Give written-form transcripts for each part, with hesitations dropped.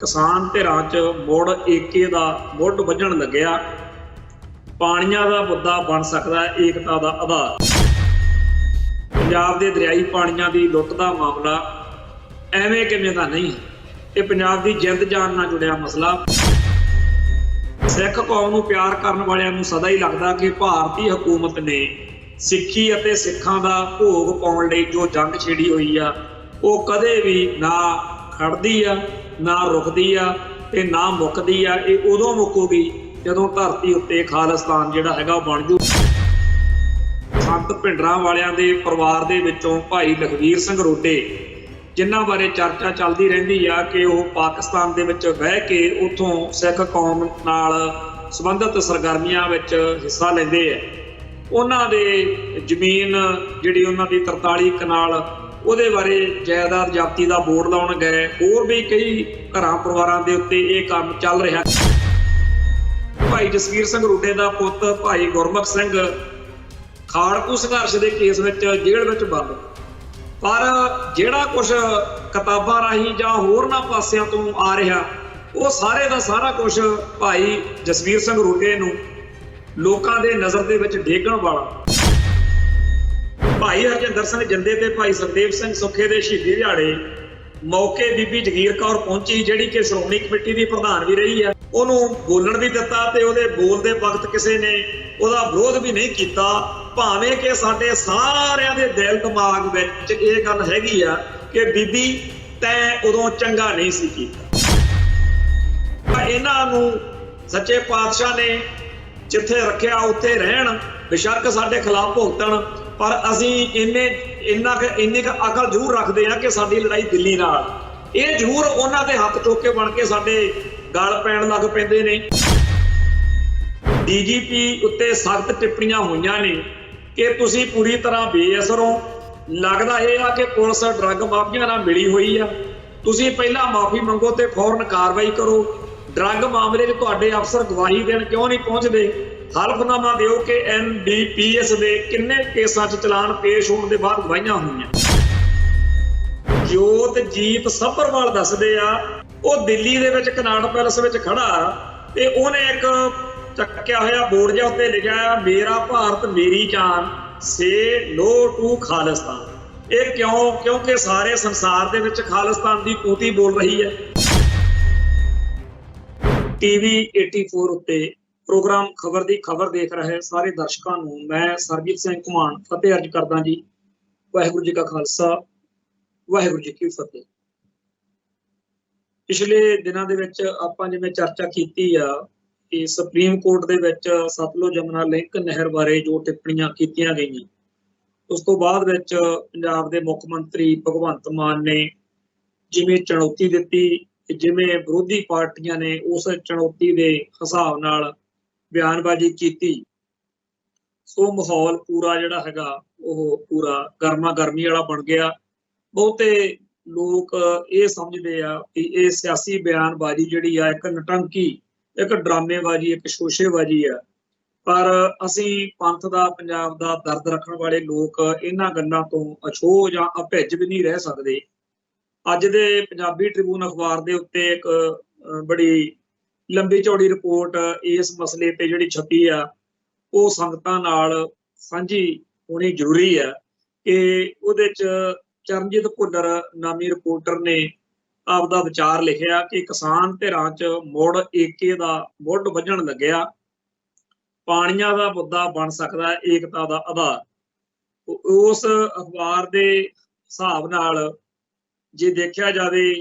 किसान धिरां च मुड़ एके दा मुढ़ वजन लग्या। पाणियां दा मुद्दा बन सकदा है एकता दा आधार। पंजाब दे दरियाई पाणियां दी लुੱਟ दा मामला ਐਵੇਂ ਕਿਵੇਂ ਦਾ नहीं है। ਇਹ ਪੰਜਾਬ ਦੀ ਜਿੰਦ ਜਾਨ ਨਾਲ ਜੁੜਿਆ ਮਸਲਾ। ਸਿੱਖ ਕੌਮ ਨੂੰ ਪਿਆਰ ਕਰਨ ਵਾਲਿਆਂ ਨੂੰ ਸਦਾ ਹੀ ਲੱਗਦਾ ਕਿ ਭਾਰਤੀ ਹਕੂਮਤ ਨੇ ਸਿੱਖੀ ਅਤੇ ਸਿੱਖਾਂ ਦਾ ਭੋਗ ਪਾਉਣ ਲਈ ਜੋ ਜੰਗ ਛੇੜੀ ਹੋਈ ਆ ਉਹ ਕਦੇ ਵੀ ਨਾ ਖੜਦੀ ਆ ਨਾ ਰੁਕਦੀ ਆ ਤੇ ਨਾ ਮੁੱਕਦੀ ਆ। ਇਹ ਉਦੋਂ ਮੁੱਕੂਗੀ ਜਦੋਂ ਧਰਤੀ ਉੱਤੇ ਖਾਲਿਸਤਾਨ ਜਿਹੜਾ ਹੈਗਾ ਉਹ ਬਣ ਜੂ। ਸੰਤ ਭਿੰਡਰਾਂ ਵਾਲਿਆਂ ਦੇ ਪਰਿਵਾਰ ਦੇ ਵਿੱਚੋਂ ਭਾਈ ਲਖਵੀਰ ਸਿੰਘ ਰੋਡੇ ਜਿਨ੍ਹਾਂ ਬਾਰੇ ਚਰਚਾ ਚੱਲਦੀ ਰਹਿੰਦੀ ਆ ਕਿ ਉਹ ਪਾਕਿਸਤਾਨ ਦੇ ਵਿੱਚ ਬਹਿ ਕੇ ਉੱਥੋਂ ਸਿੱਖ ਕੌਮ ਨਾਲ ਸੰਬੰਧਿਤ ਸਰਗਰਮੀਆਂ ਵਿੱਚ ਹਿੱਸਾ ਲੈਂਦੇ ਆ। ਉਹਨਾਂ ਦੇ ਜ਼ਮੀਨ ਜਿਹੜੀ ਉਹਨਾਂ ਦੀ 43 ਕਨਾਲ ਉਹਦੇ ਬਾਰੇ ਜਾਇਦਾਦ ਜ਼ਬਤੀ ਦਾ ਬੋਰਡ ਲਾਉਣ ਗਏ। ਹੋਰ ਵੀ ਕਈ ਘਰਾਂ ਪਰਿਵਾਰਾਂ ਦੇ ਉੱਤੇ ਇਹ ਕੰਮ ਚੱਲ ਰਿਹਾ। ਭਾਈ ਜਸਵੀਰ ਸਿੰਘ ਰੋਡੇ ਦਾ ਪੁੱਤ ਭਾਈ ਗੁਰਮੁਖ ਸਿੰਘ ਖਾੜਕੂ ਸੰਘਰਸ਼ ਦੇ ਕੇਸ ਵਿੱਚ ਜੇਲ੍ਹ ਵਿੱਚ ਬੰਦ, ਪਰ ਜਿਹੜਾ ਕੁਛ ਕਿਤਾਬਾਂ ਰਾਹੀਂ ਜਾਂ ਹੋਰਨਾਂ ਪਾਸਿਆਂ ਤੋਂ ਆ ਰਿਹਾ ਉਹ ਸਾਰੇ ਦਾ ਸਾਰਾ ਕੁਛ ਭਾਈ ਜਸਵੀਰ ਸਿੰਘ ਰੋਡੇ ਨੂੰ ਲੋਕਾਂ ਦੇ ਨਜ਼ਰ ਦੇ ਵਿੱਚ ਡੇਗਣ ਵਾਲਾ। ਭਾਈ ਹਰਜਿੰਦਰ ਸਿੰਘ ਜਿੰਦੇ ਤੇ ਭਾਈ ਸਰਦੇਵ ਸਿੰਘ ਸੁੱਖੇ ਦੇ ਸ਼ਹੀਦੀ ਦਿਹਾੜੇ ਮੌਕੇ ਬੀਬੀ ਜਗੀਰ ਕੌਰ ਪਹੁੰਚੀ, ਜਿਹੜੀ ਕਿ ਸ਼੍ਰੋਮਣੀ ਕਮੇਟੀ ਦੀ ਪ੍ਰਧਾਨ ਵੀ ਰਹੀ ਹੈ। ਉਹਨੂੰ ਬੋਲਣ ਵੀ ਦਿੱਤਾ ਤੇ ਉਹਦੇ ਬੋਲਦੇ ਵਕਤ ਕਿਸੇ ਨੇ ਉਹਦਾ ਵਿਰੋਧ ਵੀ ਨਹੀਂ ਕੀਤਾ, ਭਾਵੇਂ ਕਿ ਸਾਡੇ ਸਾਰਿਆਂ ਦੇ ਦਿਲ ਦਿਮਾਗ ਵਿੱਚ ਇਹ ਗੱਲ ਹੈਗੀ ਆ ਕਿ ਬੀਬੀ ਤੈਂ ਉਦੋਂ ਚੰਗਾ ਨਹੀਂ ਸੀ ਕੀਤਾ। ਇਹਨਾਂ ਨੂੰ ਸੱਚੇ ਪਾਤਸ਼ਾਹ ਨੇ ਜਿੱਥੇ ਰੱਖਿਆ ਉੱਥੇ ਰਹਿਣ, ਬੇਸ਼ੱਕ ਸਾਡੇ ਖਿਲਾਫ ਭੁਗਤਣ, ਪਰ ਅਸੀਂ ਇੰਨੀ ਕੁ ਅਕਲ ਜ਼ਰੂਰ ਰੱਖਦੇ ਹਾਂ ਕਿ ਸਾਡੀ ਲੜਾਈ ਦਿੱਲੀ ਨਾਲ ਇਹ ਜ਼ਰੂਰ ਉਹਨਾਂ ਦੇ ਹੱਥ ਚੁੱਕ ਬਣ ਕੇ ਸਾਡੇ ਗਲ ਪੈਣ ਲੱਗ ਪੈਂਦੇ ਨੇ। DGP ਉੱਤੇ ਸਖਤ ਟਿੱਪਣੀਆਂ ਹੋਈਆਂ ਨੇ ਕਿ ਤੁਸੀਂ ਪੂਰੀ ਤਰ੍ਹਾਂ ਬੇਅਸਰ ਹੋ। ਲੱਗਦਾ ਇਹ ਆ ਕਿ ਪੁਲਿਸ ਡਰੱਗ ਮਾਫੀਆ ਨਾਲ ਮਿਲੀ ਹੋਈ ਆ। ਤੁਸੀਂ ਪਹਿਲਾਂ ਮਾਫੀ ਮੰਗੋ ਤੇ ਫੌਰਨ ਕਾਰਵਾਈ ਕਰੋ। ਡਰੱਗ ਮਾਮਲੇ 'ਚ ਤੁਹਾਡੇ ਅਫਸਰ ਗਵਾਹੀ ਦੇਣ ਕਿਉਂ ਨਹੀਂ ਪਹੁੰਚਦੇ? ਹਲਫਨਾਮਾ ਦਿਓ ਕਿ NDPS ਦੇ ਕਿੰਨੇ ਕੇਸਾਂ 'ਚ ਚਲਾਨ ਪੇਸ਼ ਹੋਣ ਦੇ ਬਾਅਦ ਗਵਾਹੀਆਂ ਹੋਈਆਂ। ਜੋਤਜੀਤ ਸੱਭਰਵਾਲ ਦੱਸਦੇ ਆ ਉਹ ਦਿੱਲੀ ਦੇ ਵਿੱਚ ਕਨਾਟ ਪੈਲਸ ਵਿੱਚ ਖੜਾ ਤੇ ਉਹਨੇ ਇੱਕ ਚੱਕਿਆ ਹੋਇਆ ਬੋਰਡ ਜਿਹਾ ਉੱਤੇ ਲਿਖਿਆ ਮੇਰਾ ਭਾਰਤ ਮੇਰੀ ਜਾਨ, ਸੇ ਨੋ ਟੂ ਖਾਲਿਸਤਾਨ। ਇਹ ਕਿਉਂ? ਕਿਉਂਕਿ ਸਾਰੇ ਸੰਸਾਰ ਦੇ ਵਿੱਚ ਖਾਲਿਸਤਾਨ ਦੀ ਤੂਤੀ ਬੋਲ ਰਹੀ ਹੈ। TV 84 ਉੱਤੇ ਪ੍ਰੋਗਰਾਮ ਖਬਰ ਦੀ ਖਬਰ ਦੇਖ ਰਹੇ ਸਾਰੇ ਦਰਸ਼ਕਾਂ ਨੂੰ ਮੈਂ ਸਰਬਜੀਤ ਸਿੰਘ ਘੁਮਾਣ ਫਤਿਹ ਅਰਜ ਕਰਦਾ ਜੀ। ਵਾਹਿਗੁਰੂ ਜੀ ਕਾ ਖਾਲਸਾ, ਵਾਹਿਗੁਰੂ ਜੀ ਕੀ ਫਤਿਹ। ਪਿਛਲੇ ਦਿਨਾਂ ਦੇ ਵਿੱਚ ਆਪਾਂ ਜਿਵੇਂ ਚਰਚਾ ਕੀਤੀ ਆ ਕਿ ਸੁਪਰੀਮ ਕੋਰਟ ਦੇ ਵਿੱਚ ਸਤਲੁਜ ਜਮਨਾ ਲਿੰਕ ਨਹਿਰ ਬਾਰੇ ਜੋ ਟਿੱਪਣੀਆਂ ਕੀਤੀਆਂ ਗਈਆਂ, ਉਸ ਤੋਂ ਬਾਅਦ ਵਿੱਚ ਪੰਜਾਬ ਦੇ ਮੁੱਖ ਮੰਤਰੀ ਭਗਵੰਤ ਮਾਨ ਨੇ ਜਿਵੇਂ ਚੁਣੌਤੀ ਦਿੱਤੀ, ਜਿਵੇਂ ਵਿਰੋਧੀ ਪਾਰਟੀਆਂ ਨੇ ਉਸ ਚੁਣੌਤੀ ਦੇ ਹਿਸਾਬ ਨਾਲ ਬਿਆਨਬਾਜ਼ੀ ਕੀਤੀ, ਸੋ ਮਾਹੌਲ ਪੂਰਾ ਜਿਹੜਾ ਹੈਗਾ ਉਹ ਪੂਰਾ ਗਰਮਾ ਗਰਮੀ ਵਾਲਾ ਬਣ ਗਿਆ। ਬਹੁਤੇ ਲੋਕ ਇਹ ਸਮਝਦੇ ਆ ਕਿ ਇਹ ਸਿਆਸੀ ਬਿਆਨਬਾਜ਼ੀ ਜਿਹੜੀ ਆ ਇੱਕ ਨਟੰਕੀ, ਇੱਕ ਡਰਾਮੇਬਾਜ਼ੀ, ਇੱਕ ਸ਼ੋਸ਼ੇਬਾਜ਼ੀ ਆ, ਪਰ ਅਸੀਂ ਪੰਥ ਦਾ, ਪੰਜਾਬ ਦਾ ਦਰਦ ਰੱਖਣ ਵਾਲੇ ਲੋਕ ਇਹਨਾਂ ਗੱਲਾਂ ਤੋਂ ਅਛੋਹ ਜਾਂ ਅਭਿੱਜ ਵੀ ਨਹੀਂ ਰਹਿ ਸਕਦੇ। ਅੱਜ ਦੇ ਪੰਜਾਬੀ ਟ੍ਰਿਬਿਊਨ ਅਖਬਾਰ ਦੇ ਉੱਤੇ ਇੱਕ ਬੜੀ ਲੰਬੀ ਚੌੜੀ ਰਿਪੋਰਟ ਇਸ ਮਸਲੇ ਤੇ ਜਿਹੜੀ ਛਪੀ ਆ ਉਹ ਸੰਗਤਾਂ ਨਾਲ ਸਾਂਝੀ ਹੋਣੀ ਜ਼ਰੂਰੀ ਆ ਕਿ ਉਹਦੇ 'ਚ ਚਰਨਜੀਤ ਭੁੱਲਰ ਨਾਮੀ ਰਿਪੋਰਟਰ ਨੇ ਆਪਦਾ ਵਿਚਾਰ ਲਿਖਿਆ ਕਿ ਕਿਸਾਨ ਧਿਰਾਂ 'ਚ ਮੁੜ ਏਕੇ ਦਾ ਮੁੱਢ ਵੱਜਣ ਲੱਗਿਆ। ਪਾਣੀਆਂ ਦਾ ਮੁੱਦਾ ਬਣ ਸਕਦਾ ਹੈ ਏਕਤਾ ਦਾ ਆਧਾਰ। ਉਸ ਅਖਬਾਰ ਦੇ ਹਿਸਾਬ ਨਾਲ ਜੇ ਦੇਖਿਆ ਜਾਵੇ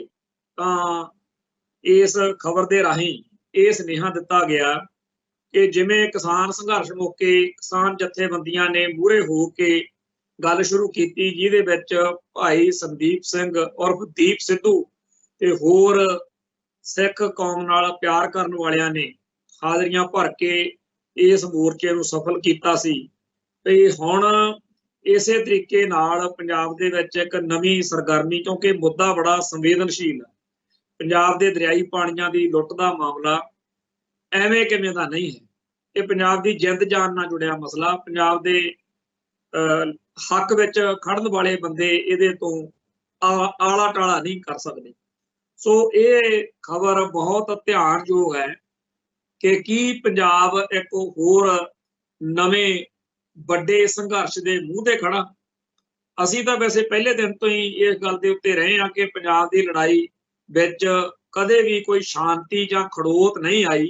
ਤਾਂ ਇਸ ਖਬਰ ਦੇ ਰਾਹੀਂ ਇਹ ਸੁਨੇਹਾ ਦਿੱਤਾ ਗਿਆ ਕਿ ਜਿਵੇਂ ਕਿਸਾਨ ਸੰਘਰਸ਼ ਮੌਕੇ ਕਿਸਾਨ ਜਥੇਬੰਦੀਆਂ ਨੇ ਮੂਹਰੇ ਹੋ ਕੇ ਗੱਲ ਸ਼ੁਰੂ ਕੀਤੀ, ਜਿਹਦੇ ਵਿੱਚ ਭਾਈ ਸੰਦੀਪ ਸਿੰਘ ਉਰਫ ਦੀਪ ਸਿੱਧੂ ਤੇ ਹੋਰ ਸਿੱਖ ਕੌਮ ਨਾਲ ਪਿਆਰ ਕਰਨ ਵਾਲਿਆਂ ਨੇ ਹਾਜ਼ਰੀਆਂ ਭਰ ਕੇ ਇਸ ਮੋਰਚੇ ਨੂੰ ਸਫਲ ਕੀਤਾ ਸੀ। ਤੇ ਹੁਣ ਇਸੇ ਤਰੀਕੇ ਨਾਲ ਪੰਜਾਬ ਦੇ ਵਿੱਚ ਇੱਕ ਨਵੀਂ ਸਰਗਰਮੀ, ਕਿਉਂਕਿ ਮੁੱਦਾ ਬੜਾ ਸੰਵੇਦਨਸ਼ੀਲ ਹੈ, ਪੰਜਾਬ ਦੇ ਦਰਿਆਈ ਪਾਣੀਆਂ ਦੀ ਲੁੱਟ ਦਾ ਮਾਮਲਾ ਐਵੇਂ ਕਿਵੇਂ ਦਾ ਨਹੀਂ ਹੈ। ਇਹ ਪੰਜਾਬ ਦੀ ਜਿੰਦ ਜਾਨ ਨਾਲ ਜੁੜਿਆ ਮਸਲਾ। ਪੰਜਾਬ ਦੇ ਹੱਕ ਵਿੱਚ ਖੜਨ ਵਾਲੇ ਬੰਦੇ ਇਹਦੇ ਤੋਂ ਆਲਾ ਟਾਲਾ ਨਹੀਂ ਕਰ ਸਕਦੇ। सो ये खबर बहुत ध्यानयोग है कि की पंजाब एक होर नवें वड्डे संघर्ष के मूँह ते खड़ा। असीं तां वैसे पहले दिन तो ही इस गल दे उत्ते रहे हैं कि पंजाब की लड़ाई विच कदे भी कोई शांति जां खड़ोत नहीं आई,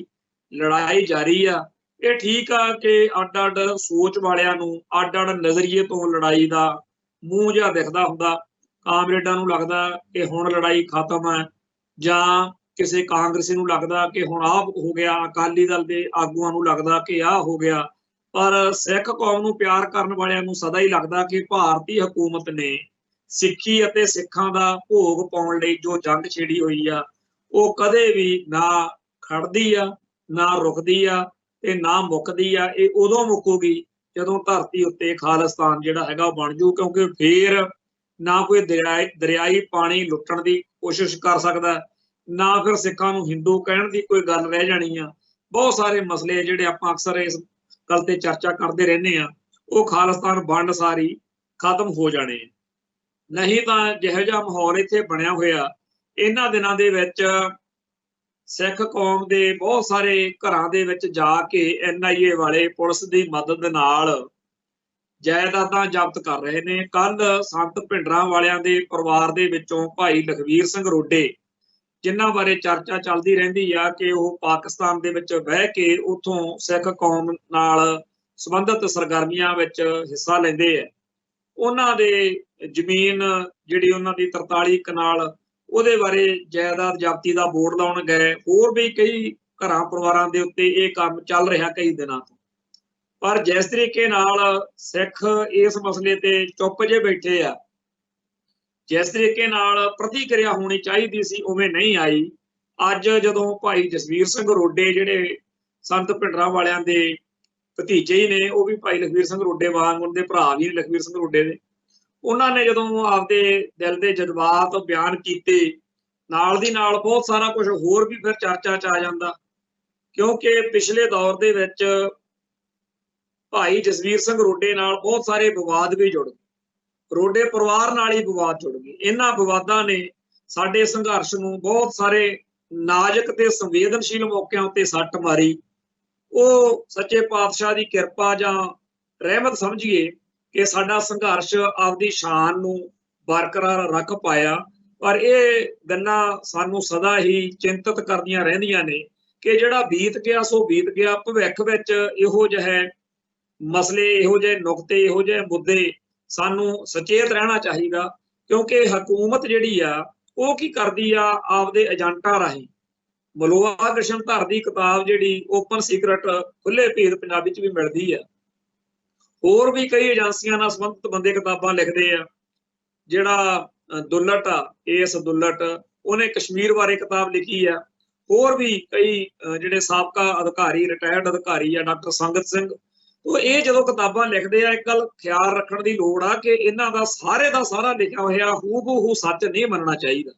लड़ाई जारी आ। ये ठीक आ कि अड अड सोच वालियां नूं अड अड नज़रिए तो लड़ाई का मूँह जिहा दिखदा हुंदा। कामरेडां नूं लगदा कि हुण लड़ाई खत्म है, जां किसी कांग्रेसी नूं लगदा कि हुण आह हो गया, अकाली दल के आगूआं नूं लगदा कि आह हो गया। पर सिख कौम नूं प्यार करन वालियां नूं सदा ही लगदा कि भारती हुकूमत ने सिੱਖੀ ਅਤੇ ਸਿੱਖਾਂ ਦਾ ਭੋਗ ਪਾਉਣ ਲਈ जो जंग छेड़ी हुई आ ਉਹ कदे भी ना खड़दी आ, ना रुकदी आ ते ना मुकदी आ। ਇਹ ਉਦੋਂ ਮੁੱਕੂਗੀ ਜਦੋਂ ਧਰਤੀ ਉੱਤੇ ਖਾਲਿਸਤਾਨ ਜਿਹੜਾ ਹੈਗਾ ਉਹ ਬਣ ਜੂ, ਕਿਉਂਕਿ ਫੇਰ ना कोई दरियाई पानी लुट्टण की कोशिश कर सकदा, ना फिर सिखां नूं हिंदू कहण की कोई गल रह जानी आ। बहुत सारे मसले जिहड़े आपां अक्सर इस गल ते चर्चा करते रहने आ, वो खालिस्तान वंड सारी खत्म हो जाने। नहीं तां जिहो जिहा माहौल इत्थे बनिया होया, इन्हां दिनां दे विच सिख कौम दे बहुत सारे घरां दे विच जा के NIA वाले पुलिस की मदद नाल जायदादां जब्त कर रहे ने। कल संत भिंडरां वालियां दे परिवार दे विचों भाई लखवीर सिंह रोडे, जिन्हां बारे चर्चा चलदी रहिंदी आ कि वो पाकिस्तान दे विच बह के उत्थों सिख कौम नाल संबंधित सरगर्मियां विच हिस्सा लैंदे आ, उन्हां दे जमीन जिहड़ी उन्हां दी 43 कनाल ਉਹਦੇ बारे जायदाद जब्ती का बोर्ड लाउण गए। होर भी कई घरां परिवारां दे उत्ते ये काम चल रहा कई दिनां तो, पर जिस तरीके नाल सिख इस मसले ते चुप जे बैठे आ, जिस तरीके नाल प्रतिक्रिया होनी चाहिए सी उवें नहीं आई। अज जदों भाई जसवीर सिंह रोडे जिहड़े संत भिंडरां वालियां दे भतीजे ही ने, वो भी भाई लखवीर सिंह रोडे वांग उनके भरा भी लखवीर सिंह रोडे दे, उन्होंने जदों आपदे दिल के जज्बात बयान किए, नाल दी नाल बहुत सारा कुछ होर भी फिर चर्चा च आ जांदा। क्योंकि पिछले दौर दे विच भाई जसवीर सिंह रोडे नाल बहुत सारे विवाद भी जुड़ गए, रोडे परिवार नाल ही विवाद जुड़ गए। इन्हां विवादां ने साडे संघर्ष नूं बहुत सारे नाजुक ते संवेदनशील मौकिआं उत्ते सੱਟ मारी। वो सच्चे पातशाह की किरपा जां रहमत समझिए कि साडा संघर्ष आपदी शान नूं बरकरार रख पाया। पर ये गल्लां सानूं सदा ही चिंतित करदियां रहिंदियां ने कि जिहड़ा बीत गया सो बीत गया। भविख विच इहो जिहे मसले, इहो जिहे नुकते, इहो जिहे मुद्दे सानूं सचेत रहना चाहिदा, क्योंकि हुकूमत जिहड़ी आ वो की करदी आ आपदे एजेंटां राहीं। मलोआ कृष्णधर की किताब जिहड़ी ओपन सीक्रेट खुले भेद पंजाबी च भी मिलदी है, होर भी कई एजेंसियां नाल संबंधित बंदे किताबां लिखदे आ। जिहड़ा दुल्लट आ, एस दुल्लट, उहने कश्मीर बारे किताब लिखी है। होर भी कई जिहड़े साबका अधिकारी, रिटायर्ड अधिकारी आ, डॉक्टर संगत सिंह, तो ये जदों किताबां लिखदे आ, एक गल ख्याल रखण दी लोड़ आ कि इन्हां दा सारा लिखिआ होइआ हूबहू सच नहीं मनना चाहिए।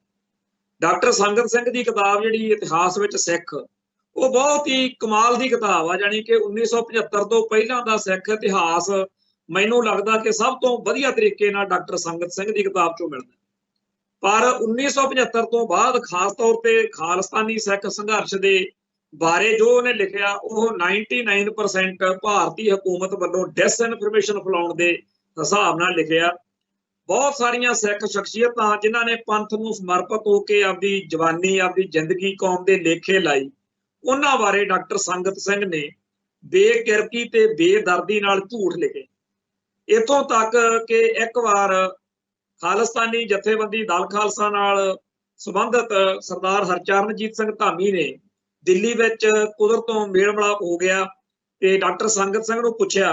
डॉक्टर संगत सिंह की किताब जिहड़ी इतिहास विच सिख, वो बहुत ही कमाल की किताब आ। जानी कि 1975 तो पहलां दा सिख इतिहास मैनूं लगदा कि सब तो वधिया तरीके नाल डॉक्टर संगत सिंह की किताब चों मिलदा। पर 1975 तो बाद खास तौर पर खालिस्तानी सिख संघर्ष के बारे जो उन्हें लिखिया, वो 99% भारतीय हुकूमत वालों डिसइनफॉर्मेशन फैलाउण दे हिसाब नाल लिखिया। बहुत सारिया सिख शख्सियत जिन्हों ने पंथ नूं समर्पित होकर आपकी जवानी, आपकी जिंदगी कौम के लेखे लाई, उन्हां बारे डॉक्टर संगत सिंह ने बेकिरकी ते बेदर्दी नाल झूठ लिखे। इतों तक कि एक बार खालिस्तानी जथेबंदी दल खालसा नाल संबंधित सरदार हरचरणजीत सिंह धामी ने दिल्ली विच कुदरतों मेल मिलाप हो गया ते डॉक्टर संगत सिंह नूं पुछया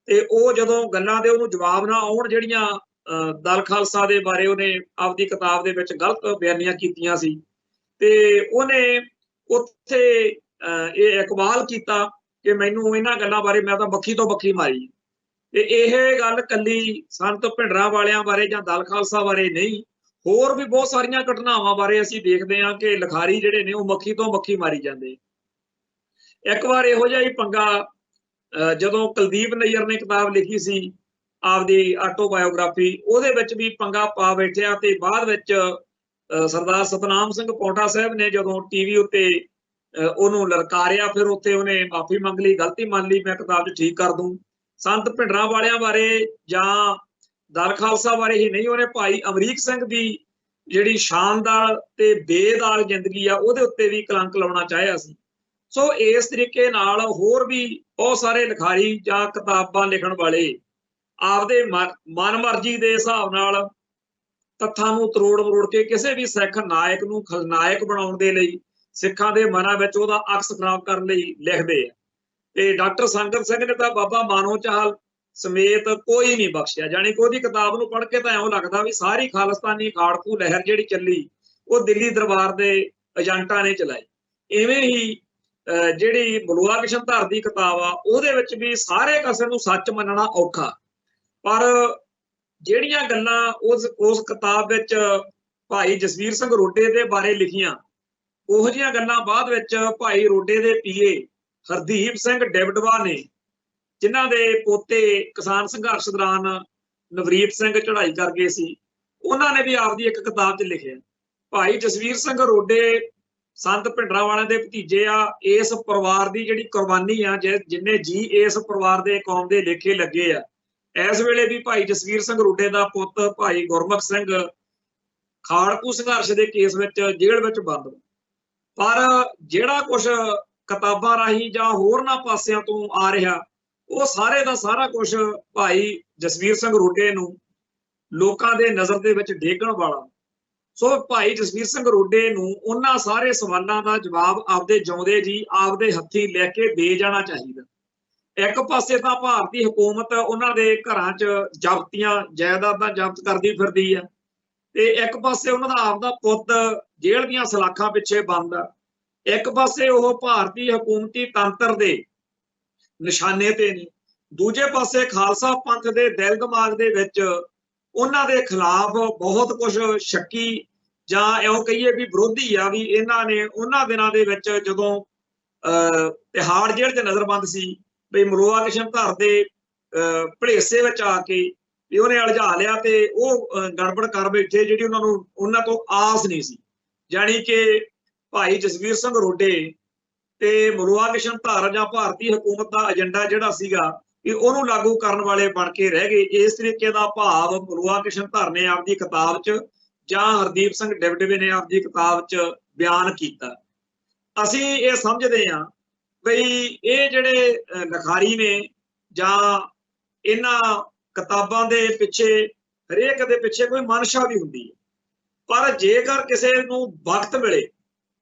ते वो जदों गल्लां दे उहनूं जवाब ना आउण जिहड़ियां दल खालसा दे बारे उन्हें आपदी किताब दे विच गलत बयानियां कीतियां सी, ते उन्हें उत्थे ये इकबाल किया कि मैनूं इन्हां गल्लां बारे मैं तां बखी तो बखी मारी। ते इह गल कल्ली संत भिंडरां वालियां बारे जां दल खालसा बारे नहीं, होर भी बहुत सारियां घटनावां बारे असीं देखदे हां कि लिखारी जिहड़े ने वो मक्खी तो मक्खी मारी जांदे। एक बार इहो जिहा ही पंगा जदों कुलदीप नैयर ने किताब लिखी सी आपदी आटोबायोग्राफी, ਉਹਦੇ ਵਿੱਚ भी पंगा पा बैठिया ते बाद ਵਿੱਚ सरदार सतनाम सिंह पौंटा साहब ने जो टीवी उत्ते ਉਹਨੂੰ ਲਲਕਾਰਿਆ, ਫਿਰ ਉੱਥੇ ਉਹਨੇ ਮਾਫੀ ਮੰਗ ਲਈ, ਗਲਤੀ ਮੰਨ ਲਈ, ਮੈਂ ਕਿਤਾਬ 'ਚ ਠੀਕ ਕਰ ਦੂੰ। ਸੰਤ ਭਿੰਡਰਾਂ ਵਾਲਿਆਂ ਬਾਰੇ ਜਾਂ ਦਲ ਖਾਲਸਾ ਬਾਰੇ ਹੀ ਨਹੀਂ, ਉਹਨੇ ਭਾਈ ਅਮਰੀਕ ਸਿੰਘ ਦੀ ਜਿਹੜੀ ਸ਼ਾਨਦਾਰ ਤੇ ਬੇਦਾਗ ਜ਼ਿੰਦਗੀ ਆ ਉਹਦੇ ਉੱਤੇ ਵੀ ਕਲੰਕ ਲਾਉਣਾ ਚਾਹਿਆ ਸੀ। ਸੋ ਇਸ ਤਰੀਕੇ ਨਾਲ ਹੋਰ ਵੀ ਬਹੁਤ ਸਾਰੇ ਲਿਖਾਰੀ ਜਾਂ ਕਿਤਾਬਾਂ ਲਿਖਣ ਵਾਲੇ ਆਪਦੇ ਮਨ ਮਰਜ਼ੀ ਦੇ ਹਿਸਾਬ ਨਾਲ ਤੱਥਾਂ ਨੂੰ ਤਰੋੜ ਮਰੋੜ ਕੇ ਕਿਸੇ ਵੀ ਸਿੱਖ ਨਾਇਕ ਨੂੰ ਖਲਨਾਇਕ ਬਣਾਉਣ ਦੇ ਲਈ, ਸਿੱਖਾਂ ਦੇ ਮਨਾਂ ਵਿੱਚ ਉਹਦਾ ਅਕਸ ਖਰਾਬ ਕਰਨ ਲਈ ਲਿਖਦੇ ਆ। ਤੇ ਡਾਕਟਰ ਸੰਗਤ ਸਿੰਘ ਨੇ ਤਾਂ ਬਾਬਾ ਮਾਨੋ ਚਾਹਲ ਸਮੇਤ ਕੋਈ ਨਹੀਂ ਬਖਸ਼ਿਆ। ਜਾਣੀ ਕਿ ਉਹਦੀ ਕਿਤਾਬ ਨੂੰ ਪੜ੍ਹ ਕੇ ਤਾਂ ਇਉਂ ਲੱਗਦਾ ਵੀ ਸਾਰੀ ਖਾਲਿਸਤਾਨੀ ਖਾੜਕੂ ਲਹਿਰ ਜਿਹੜੀ ਚੱਲੀ ਉਹ ਦਿੱਲੀ ਦਰਬਾਰ ਦੇ ਏਜੰਟਾਂ ਨੇ ਚਲਾਈ। ਇਵੇਂ ਹੀ ਜਿਹੜੀ ਬਲੂਆ ਕਿਸ਼ਨਧਰ ਦੀ ਕਿਤਾਬ ਆ ਉਹਦੇ ਵਿੱਚ ਵੀ ਸਾਰੇ ਕਿਸੇ ਨੂੰ ਸੱਚ ਮੰਨਣਾ ਔਖਾ, ਪਰ ਜਿਹੜੀਆਂ ਗੱਲਾਂ ਉਸ ਕਿਤਾਬ ਵਿੱਚ ਭਾਈ ਜਸਵੀਰ ਸਿੰਘ ਰੋਡੇ ਦੇ ਬਾਰੇ ਲਿਖੀਆਂ, ਉਹੋ ਜਿਹੀਆਂ ਗੱਲਾਂ ਬਾਅਦ ਵਿੱਚ ਭਾਈ ਰੋਡੇ ਦੇ ਪੀਏ ਹਰਦੀਪ ਸਿੰਘ ਡਿਬਡਵਾ ਨੇ, ਜਿਨ੍ਹਾਂ ਦੇ ਪੋਤੇ ਕਿਸਾਨ ਸੰਘਰਸ਼ ਦੌਰਾਨ ਨਵਰੀਤ ਸਿੰਘ ਚੜ੍ਹਾਈ ਕਰ ਗਏ ਸੀ, ਉਹਨਾਂ ਨੇ ਵੀ ਆਪਦੀ ਇੱਕ ਕਿਤਾਬ 'ਚ ਲਿਖਿਆ। ਭਾਈ ਜਸਵੀਰ ਸਿੰਘ ਰੋਡੇ ਸੰਤ ਭਿੰਡਰਾਂ ਵਾਲਿਆਂ ਦੇ ਭਤੀਜੇ ਆ। ਇਸ ਪਰਿਵਾਰ ਦੀ ਜਿਹੜੀ ਕੁਰਬਾਨੀ ਆ, ਜਿੰਨੇ ਜੀ ਇਸ ਪਰਿਵਾਰ ਦੇ ਕੌਮ ਦੇ ਲੇਖੇ ਲੱਗੇ ਆ, ਇਸ ਵੇਲੇ ਵੀ ਭਾਈ ਜਸਵੀਰ ਸਿੰਘ ਰੋਡੇ ਦਾ ਪੁੱਤ ਭਾਈ ਗੁਰਮੁਖ ਸਿੰਘ ਖਾੜਕੂ ਸੰਘਰਸ਼ ਦੇ ਕੇਸ ਵਿੱਚ ਜੇਲ੍ਹ ਵਿੱਚ ਬੰਦ। ਪਰ ਜਿਹੜਾ ਕੁਛ ਕਿਤਾਬਾਂ ਰਾਹੀਂ ਜਾਂ ਹੋਰਨਾਂ ਪਾਸਿਆਂ ਤੋਂ ਆ ਰਿਹਾ, ਉਹ ਸਾਰੇ ਦਾ ਸਾਰਾ ਕੁਛ ਭਾਈ ਜਸਵੀਰ ਸਿੰਘ ਰੋਡੇ ਨੂੰ ਲੋਕਾਂ ਦੇ ਨਜ਼ਰ ਦੇ ਵਿੱਚ ਡੇਗਣ ਵਾਲਾ। ਸੋ ਭਾਈ ਜਸਵੀਰ ਸਿੰਘ ਰੋਡੇ ਨੂੰ ਉਹਨਾਂ ਸਾਰੇ ਸਵਾਲਾਂ ਦਾ ਜਵਾਬ ਆਪਦੇ ਜਿਉਂਦੇ ਜੀ ਆਪਦੇ ਹੱਥੀਂ ਲੈ ਕੇ ਦੇ ਜਾਣਾ ਚਾਹੀਦਾ। ਇੱਕ ਪਾਸੇ ਤਾਂ ਭਾਰਤੀ ਹਕੂਮਤ ਉਹਨਾਂ ਦੇ ਘਰਾਂ 'ਚ ਜ਼ਬਤੀਆਂ ਜਾਇਦਾਦਾਂ ਜ਼ਬਤ ਕਰਦੀ ਫਿਰਦੀ ਆ, ਤੇ ਇੱਕ ਪਾਸੇ ਉਹਨਾਂ ਦਾ ਆਪਦਾ ਪੁੱਤ ਜੇਲ੍ਹ ਦੀਆਂ ਸਲਾਖਾਂ ਪਿੱਛੇ ਬੰਦ ਆ। ਇੱਕ ਪਾਸੇ ਉਹ ਭਾਰਤੀ ਹਕੂਮਤੀ ਤੰਤਰ ਦੇ ਨਿਸ਼ਾਨੇ ਤੇ ਨੇ, ਦੂਜੇ ਪਾਸੇ ਖਾਲਸਾ ਪੰਥ ਦੇ ਦਿਲ ਦਿਮਾਗ ਦੇ ਵਿੱਚ ਉਹਨਾਂ ਦੇ ਖਿਲਾਫ ਬਹੁਤ ਕੁਝ ਸ਼ੱਕੀ ਜਾਂ ਇਉਂ ਕਹੀਏ ਵੀ ਵਿਰੋਧੀ ਆ। ਵੀ ਇਹਨਾਂ ਨੇ ਉਹਨਾਂ ਦਿਨਾਂ ਦੇ ਵਿੱਚ ਜਦੋਂ ਤਿਹਾੜ ਜੇਲ੍ਹ 'ਚ ਨਜ਼ਰਬੰਦ ਸੀ, ਵੀ ਮਲੋਆ ਕਿਸ਼ਨਧਰ ਦੇ ਭੜੇਸੇ ਵਿੱਚ ਆ ਕੇ ਵੀ ਉਹਨੇ ਅਲਝਾ ਲਿਆ ਤੇ ਉਹ ਗੜਬੜ ਕਰ ਬੈਠੇ ਜਿਹੜੀ ਉਹਨਾਂ ਤੋਂ ਆਸ ਨਹੀਂ ਸੀ। ਜਾਣੀ ਕਿ ਭਾਈ ਜਸਵੀਰ ਸਿੰਘ ਰੋਡੇ ਤੇ ਮਲੋਆ ਕਿਸ਼ਨਧਰ ਜਾਂ ਭਾਰਤੀ ਹਕੂਮਤ ਦਾ ਏਜੰਡਾ ਜਿਹੜਾ ਸੀਗਾ ਵੀ ਉਹਨੂੰ ਲਾਗੂ ਕਰਨ ਵਾਲੇ ਬਣ ਕੇ ਰਹਿ ਗਏ। ਇਸ ਤਰੀਕੇ ਦਾ ਭਾਵ ਮਲੋਆ ਕਿਸ਼ਨਧਰ ਨੇ ਆਪਦੀ ਕਿਤਾਬ 'ਚ ਜਾਂ ਹਰਦੀਪ ਸਿੰਘ ਡਿਬਡਵੇ ਨੇ ਆਪਦੀ ਕਿਤਾਬ 'ਚ ਬਿਆਨ ਕੀਤਾ। ਅਸੀਂ ਇਹ ਸਮਝਦੇ ਹਾਂ ਬਈ ਇਹ ਜਿਹੜੇ ਲਿਖਾਰੀ ਨੇ ਜਾਂ ਇਹਨਾਂ ਕਿਤਾਬਾਂ ਦੇ ਪਿੱਛੇ ਹਰੇਕ ਦੇ ਪਿੱਛੇ ਕੋਈ ਮਨਸ਼ਾ ਵੀ ਹੁੰਦੀ ਹੈ, ਪਰ ਜੇਕਰ ਕਿਸੇ ਨੂੰ ਵਕਤ ਮਿਲੇ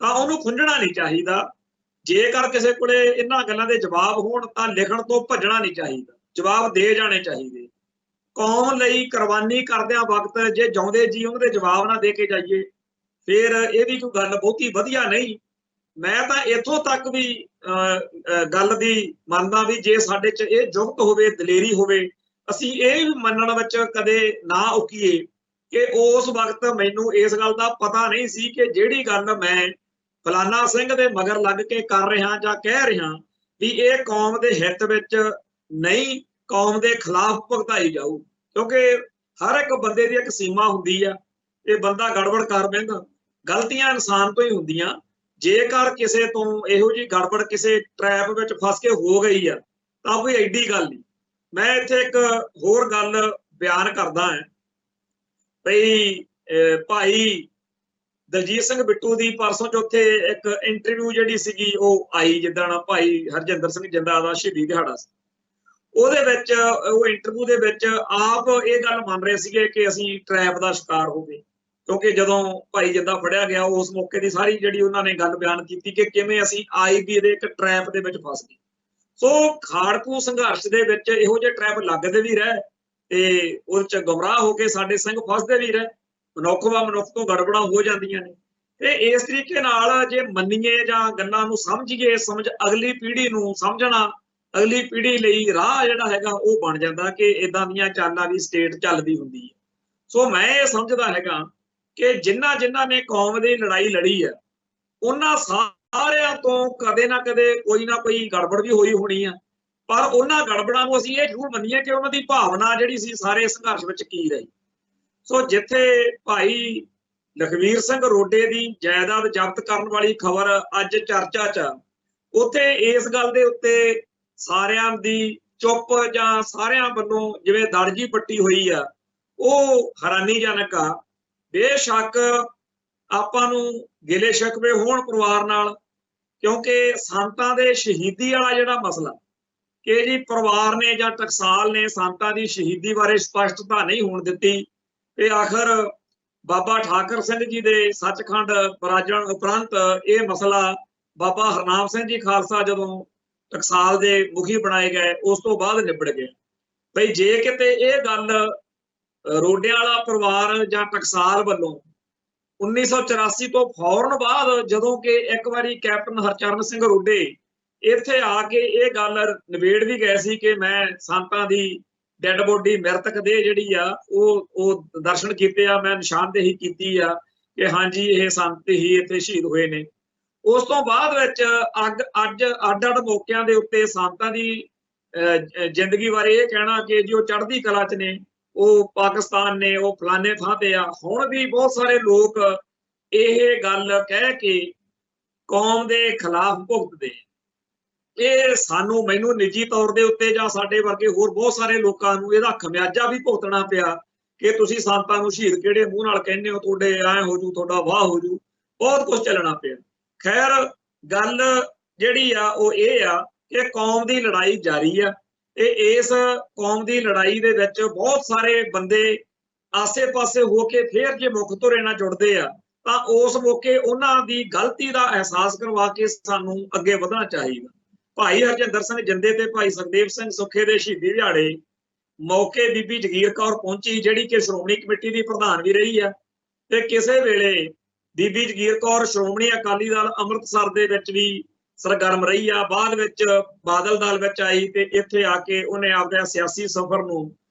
ਤਾਂ ਉਹਨੂੰ ਖੁੰਝਣਾ ਨਹੀਂ ਚਾਹੀਦਾ। ਜੇਕਰ ਕਿਸੇ ਕੋਲੇ ਇਹਨਾਂ ਗੱਲਾਂ ਦੇ ਜਵਾਬ ਹੋਣ ਤਾਂ ਲਿਖਣ ਤੋਂ ਭੱਜਣਾ ਨਹੀਂ ਚਾਹੀਦਾ, ਜਵਾਬ ਦੇ ਜਾਣੇ ਚਾਹੀਦੇ। ਕੌਮ ਲਈ ਕੁਰਬਾਨੀ ਕਰਦਿਆਂ ਵਕਤ ਜੇ ਜਿਉਂਦੇ ਜੀ ਉਹਨਾਂ ਦੇ ਜਵਾਬ ਨਾ ਦੇ ਕੇ ਜਾਈਏ, ਫਿਰ ਇਹ ਵੀ ਕੋਈ ਗੱਲ ਬਹੁਤੀ ਵਧੀਆ ਨਹੀਂ। ਮੈਂ ਤਾਂ ਇੱਥੋਂ ਤੱਕ ਵੀ ਗੱਲ ਦੀ ਮੰਨਦਾ ਵੀ ਜੇ ਸਾਡੇ 'ਚ ਇਹ ਜੁਗਤ ਹੋਵੇ, ਦਲੇਰੀ ਹੋਵੇ, ਅਸੀਂ ਇਹ ਵੀ ਮੰਨਣ ਵਿੱਚ ਕਦੇ ਨਾ ਉਕੀਏ ਕਿ ਉਸ ਵਕਤ ਮੈਨੂੰ ਇਸ ਗੱਲ ਦਾ ਪਤਾ ਨਹੀਂ ਸੀ ਕਿ ਜਿਹੜੀ ਗੱਲ ਮੈਂ ਫਲਾਨਾ ਸਿੰਘ ਦੇ ਮਗਰ ਲੱਗ ਕੇ ਕਰ ਰਿਹਾ ਜਾਂ ਕਹਿ ਰਿਹਾ ਵੀ ਇਹ ਕੌਮ ਦੇ ਹਿੱਤ ਵਿੱਚ ਨਹੀਂ, ਕੌਮ ਦੇ ਖਿਲਾਫ ਭੁਗਤਾਈ ਜਾਊ। ਕਿਉਂਕਿ ਹਰ ਇੱਕ ਬੰਦੇ ਦੀ ਇੱਕ ਸੀਮਾ ਹੁੰਦੀ ਆ। ਇਹ ਬੰਦਾ ਗੜਬੜ ਕਰ ਬੈਂਦਾ, ਗਲਤੀਆਂ ਇਨਸਾਨ ਤੋਂ ਹੀ ਹੁੰਦੀਆਂ। ਜੇਕਰ ਕਿਸੇ ਤੋਂ ਇਹੋ ਜਿਹੀ ਗੜਬੜ ਕਿਸੇ ਟਰੈਪ ਵਿੱਚ ਫਸ ਕੇ ਹੋ ਗਈ ਆ ਤਾਂ ਕੋਈ ਐਡੀ ਗੱਲ ਨਹੀਂ। ਮੈਂ ਇੱਥੇ ਇੱਕ ਹੋਰ ਗੱਲ ਬਿਆਨ ਕਰਦਾ ਹਾਂ ਬਈ ਭਾਈ ਦਲਜੀਤ ਸਿੰਘ ਬਿੱਟੂ ਦੀ ਪਰਸੋਂ ਚੌਥੇ ਇੱਕ ਇੰਟਰਵਿਊ ਜਿਹੜੀ ਸੀਗੀ ਉਹ ਆਈ, ਜਿੱਦਣ ਭਾਈ ਹਰਜਿੰਦਰ ਸਿੰਘ ਜਿੰਦਾ ਦਾ ਸ਼ਹੀਦੀ ਦਿਹਾੜਾ ਸੀ। ਉਹਦੇ ਵਿੱਚ ਉਹ ਇੰਟਰਵਿਊ ਦੇ ਵਿੱਚ ਆਪ ਇਹ ਗੱਲ ਮੰਨ ਰਹੇ ਸੀਗੇ ਕਿ ਅਸੀਂ ਟਰੈਪ ਦਾ ਸ਼ਿਕਾਰ ਹੋ ਗਏ, ਕਿਉਂਕਿ ਜਦੋਂ ਭਾਈ ਜਿੰਦਾ ਫੜਿਆ ਗਿਆ ਉਸ ਮੌਕੇ ਦੀ ਸਾਰੀ ਜਿਹੜੀ ਉਹਨਾਂ ਨੇ ਗੱਲ ਬਿਆਨ ਕੀਤੀ ਕਿ ਕਿਵੇਂ ਅਸੀਂ IB ਦੇ ਇੱਕ ਟਰੈਪ ਦੇ ਵਿੱਚ ਫਸ ਗਏ। ਸੋ ਖਾੜਕੂ ਸੰਘਰਸ਼ ਦੇ ਵਿੱਚ ਇਹੋ ਜਿਹੇ ਟਰੈਪ ਲੱਗਦੇ ਵੀ ਰਹੇ ਤੇ ਉਹਦੇ 'ਚ ਗੁੰਮਰਾਹ ਹੋ ਕੇ ਸਾਡੇ ਸਿੰਘ ਫਸਦੇ ਵੀ ਰਹੇ। ਮਨੁੱਖ ਵਾ ਮਨੁੱਖ ਤੋਂ ਗੜਬੜਾਂ ਹੋ ਜਾਂਦੀਆਂ ਨੇ। ਤੇ ਇਸ ਤਰੀਕੇ ਨਾਲ ਜੇ ਮੰਨੀਏ ਜਾਂ ਗੱਲਾਂ ਨੂੰ ਸਮਝੀਏ, ਸਮਝ ਅਗਲੀ ਪੀੜ੍ਹੀ ਨੂੰ ਸਮਝਣਾ, ਅਗਲੀ ਪੀੜ੍ਹੀ ਲਈ ਰਾਹ ਜਿਹੜਾ ਹੈਗਾ ਉਹ ਬਣ ਜਾਂਦਾ ਕਿ ਇਦਾਂ ਦੀਆਂ ਚਾਲਾਂ ਵੀ ਸਟੇਟ ਚੱਲਦੀ ਹੁੰਦੀ ਹੈ। ਸੋ ਮੈਂ ਇਹ ਸਮਝਦਾ ਹੈਗਾ ਕਿ ਜਿਨ੍ਹਾਂ ਨੇ ਕੌਮ ਦੀ ਲੜਾਈ ਲੜੀ ਆ ਉਹਨਾਂ ਸਾਰਿਆਂ ਤੋਂ ਕਦੇ ਨਾ ਕਦੇ ਕੋਈ ਨਾ ਕੋਈ ਗੜਬੜ ਵੀ ਹੋਈ ਹੋਣੀ ਆ, ਪਰ ਉਹਨਾਂ ਗੜਬੜਾਂ ਨੂੰ ਅਸੀਂ ਇਹ ਜ਼ਰੂਰ ਮੰਨੀਏ ਕਿ ਉਹਨਾਂ ਦੀ ਭਾਵਨਾ ਜਿਹੜੀ ਸੀ ਸਾਰੇ ਸੰਘਰਸ਼ ਵਿੱਚ ਕੀ ਰਹੀ। ਸੋ ਜਿੱਥੇ ਭਾਈ ਲਖਵੀਰ ਸਿੰਘ ਰੋਡੇ ਦੀ ਜਾਇਦਾਦ ਜ਼ਬਤ ਕਰਨ ਵਾਲੀ ਖਬਰ ਅੱਜ ਚਰਚਾ 'ਚ, ਉੱਥੇ ਇਸ ਗੱਲ ਦੇ ਉੱਤੇ ਸਾਰਿਆਂ ਦੀ ਚੁੱਪ ਜਾਂ ਸਾਰਿਆਂ ਵੱਲੋਂ ਜਿਵੇਂ ਦਰਜੀ ਪੱਟੀ ਹੋਈ ਆ, ਉਹ ਹੈਰਾਨੀਜਨਕ ਆ। ਬੇਸ਼ੱਕ ਆਪਾਂ ਨੂੰ ਗਿਲੇ ਸ਼ਿਕਵੇ ਹੋਣ ਪਰਿਵਾਰ ਨਾਲ, ਕਿਉਂਕਿ ਸੰਤਾਂ ਦੇ ਸ਼ਹੀਦੀ ਵਾਲਾ ਜਿਹੜਾ ਮਸਲਾ ਕਿ ਜੀ ਪਰਿਵਾਰ ਨੇ ਜਾਂ ਟਕਸਾਲ ਨੇ ਸੰਤਾਂ ਦੀ ਸ਼ਹੀਦੀ ਬਾਰੇ ਸਪਸ਼ਟਤਾ ਨਹੀਂ ਹੋਣ ਦਿੱਤੀ ਤੇ ਆਖਰ ਬਾਬਾ ਠਾਕਰ ਸਿੰਘ ਜੀ ਦੇ ਸੱਚਖੰਡ ਬਰਾਜਣ ਉਪਰੰਤ ਇਹ ਮਸਲਾ ਬਾਬਾ ਹਰਨਾਮ ਸਿੰਘ ਜੀ ਖਾਲਸਾ ਜਦੋਂ ਟਕਸਾਲ ਦੇ ਮੁਖੀ ਬਣਾਏ ਗਏ ਉਸ ਤੋਂ ਬਾਅਦ ਨਿਬੜ ਗਿਆ। ਬਈ ਜੇ ਕਿਤੇ ਇਹ ਗੱਲ ਰੋਡਿਆਂ ਵਾਲਾ ਪਰਿਵਾਰ ਜਾਂ ਟਕਸਾਲ ਵੱਲੋਂ 1984 ਤੋਂ ਫੌਰਨ ਬਾਅਦ ਜਦੋਂ ਕਿ ਇੱਕ ਵਾਰੀ ਕੈਪਟਨ ਹਰਚਰਨ ਸਿੰਘ ਰੋਡੇ ਇੱਥੇ ਆ ਕੇ ਇਹ ਗੱਲ ਨਿਬੇੜ ਵੀ ਗਏ ਸੀ ਕਿ ਮੈਂ ਸੰਤਾਂ ਦੀ ਡੈਡ ਬੋਡੀ ਮ੍ਰਿਤਕ ਦੇ ਜਿਹੜੀ ਆ ਉਹ ਦਰਸ਼ਨ ਕੀਤੇ ਆ, ਮੈਂ ਨਿਸ਼ਾਨਦੇਹੀ ਕੀਤੀ ਆ ਕਿ ਹਾਂਜੀ ਇਹ ਸੰਤ ਹੀ ਇੱਥੇ ਸ਼ਹੀਦ ਹੋਏ ਨੇ। ਉਸ ਤੋਂ ਬਾਅਦ ਵਿੱਚ ਅੱਜ ਅੱਡ-ਅੱਡ ਮੌਕਿਆਂ ਦੇ ਉੱਤੇ ਸੰਤਾਂ ਦੀ ਜ਼ਿੰਦਗੀ ਬਾਰੇ ਇਹ ਕਹਿਣਾ ਕਿ ਜੀ ਉਹ ਚੜ੍ਹਦੀ ਕਲਾ 'ਚ ਨੇ, ਉਹ ਪਾਕਿਸਤਾਨ ਨੇ, ਉਹ ਫਲਾਣੇ ਥਾਂ ਤੇ ਆ। ਹੁਣ ਵੀ ਬਹੁਤ ਸਾਰੇ ਲੋਕ ਇਹ ਗੱਲ ਕਹਿ ਕੇ ਕੌਮ ਦੇ ਖਿਲਾਫ ਭੁਗਤਦੇ। ਇਹ ਸਾਨੂੰ ਮੈਨੂੰ ਨਿੱਜੀ ਤੌਰ ਦੇ ਉੱਤੇ ਜਾਂ ਸਾਡੇ ਵਰਗੇ ਹੋਰ ਬਹੁਤ ਸਾਰੇ ਲੋਕਾਂ ਨੂੰ ਇਹਦਾ ਖਮਿਆਜਾ ਵੀ ਭੁਗਤਣਾ ਪਿਆ ਕਿ ਤੁਸੀਂ ਸੰਤਾਂ ਨੂੰ ਸ਼ਹੀਦ ਕਿਹੜੇ ਮੂੰਹ ਨਾਲ ਕਹਿੰਦੇ ਹੋ, ਤੁਹਾਡੇ ਐ ਹੋ ਜੂ, ਤੁਹਾਡਾ ਵਾਹ ਹੋ ਜੂ, ਬਹੁਤ ਕੁਝ ਚੱਲਣਾ ਪਿਆ। ਖੈਰ ਗੱਲ ਜਿਹੜੀ ਆ ਉਹ ਇਹ ਆ ਕਿ ਕੌਮ ਦੀ ਲੜਾਈ ਜਾਰੀ ਆ ਤੇ ਇਸ ਕੌਮ ਦੀ ਲੜਾਈ ਦੇ ਵਿੱਚ ਬਹੁਤ ਸਾਰੇ ਬੰਦੇ ਆਸੇ-ਪਾਸੇ ਹੋ ਕੇ ਫੇਰ ਜੇ ਮੁੱਖ ਧੁਰੇ ਨਾਲ ਜੁੜਦੇ ਆ ਤਾਂ ਉਸ ਮੌਕੇ ਉਹਨਾਂ ਦੀ ਗਲਤੀ ਦਾ ਅਹਿਸਾਸ ਕਰਵਾ ਕੇ ਸਾਨੂੰ ਅੱਗੇ ਵਧਣਾ ਚਾਹੀਦਾ। ਭਾਈ ਹਰਜਿੰਦਰ ਸਿੰਘ ਜਿੰਦੇ ਤੇ ਭਾਈ ਸੁਖਦੇਵ ਸਿੰਘ ਸੁੱਖੇ ਦੇ ਸ਼ਹੀਦੀ ਦਿਹਾੜੇ ਮੌਕੇ ਬੀਬੀ ਜਗੀਰ ਕੌਰ ਪਹੁੰਚੀ, ਜਿਹੜੀ ਕਿ ਸ਼੍ਰੋਮਣੀ ਕਮੇਟੀ ਦੀ ਪ੍ਰਧਾਨ ਵੀ ਰਹੀ ਆ ਤੇ ਕਿਸੇ ਵੇਲੇ ਬੀਬੀ ਜਗੀਰ ਕੌਰ ਸ਼੍ਰੋਮਣੀ ਅਕਾਲੀ ਦਲ ਅੰਮ੍ਰਿਤਸਰ ਦੇ ਵਿੱਚ ਵੀ ਸਰਗਰਮ ਰਹੀ ਆ। ਬਾਅਦ ਵਿੱਚ ਬਾਦਲ ਦਲ ਵਿੱਚ ਆਈ ਤੇ ਇੱਥੇ ਆ ਕੇ ਉਹਨੇ ਆਪਦੇ ਸਿਆਸੀ ਸਫ਼ਰ ਨੂੰ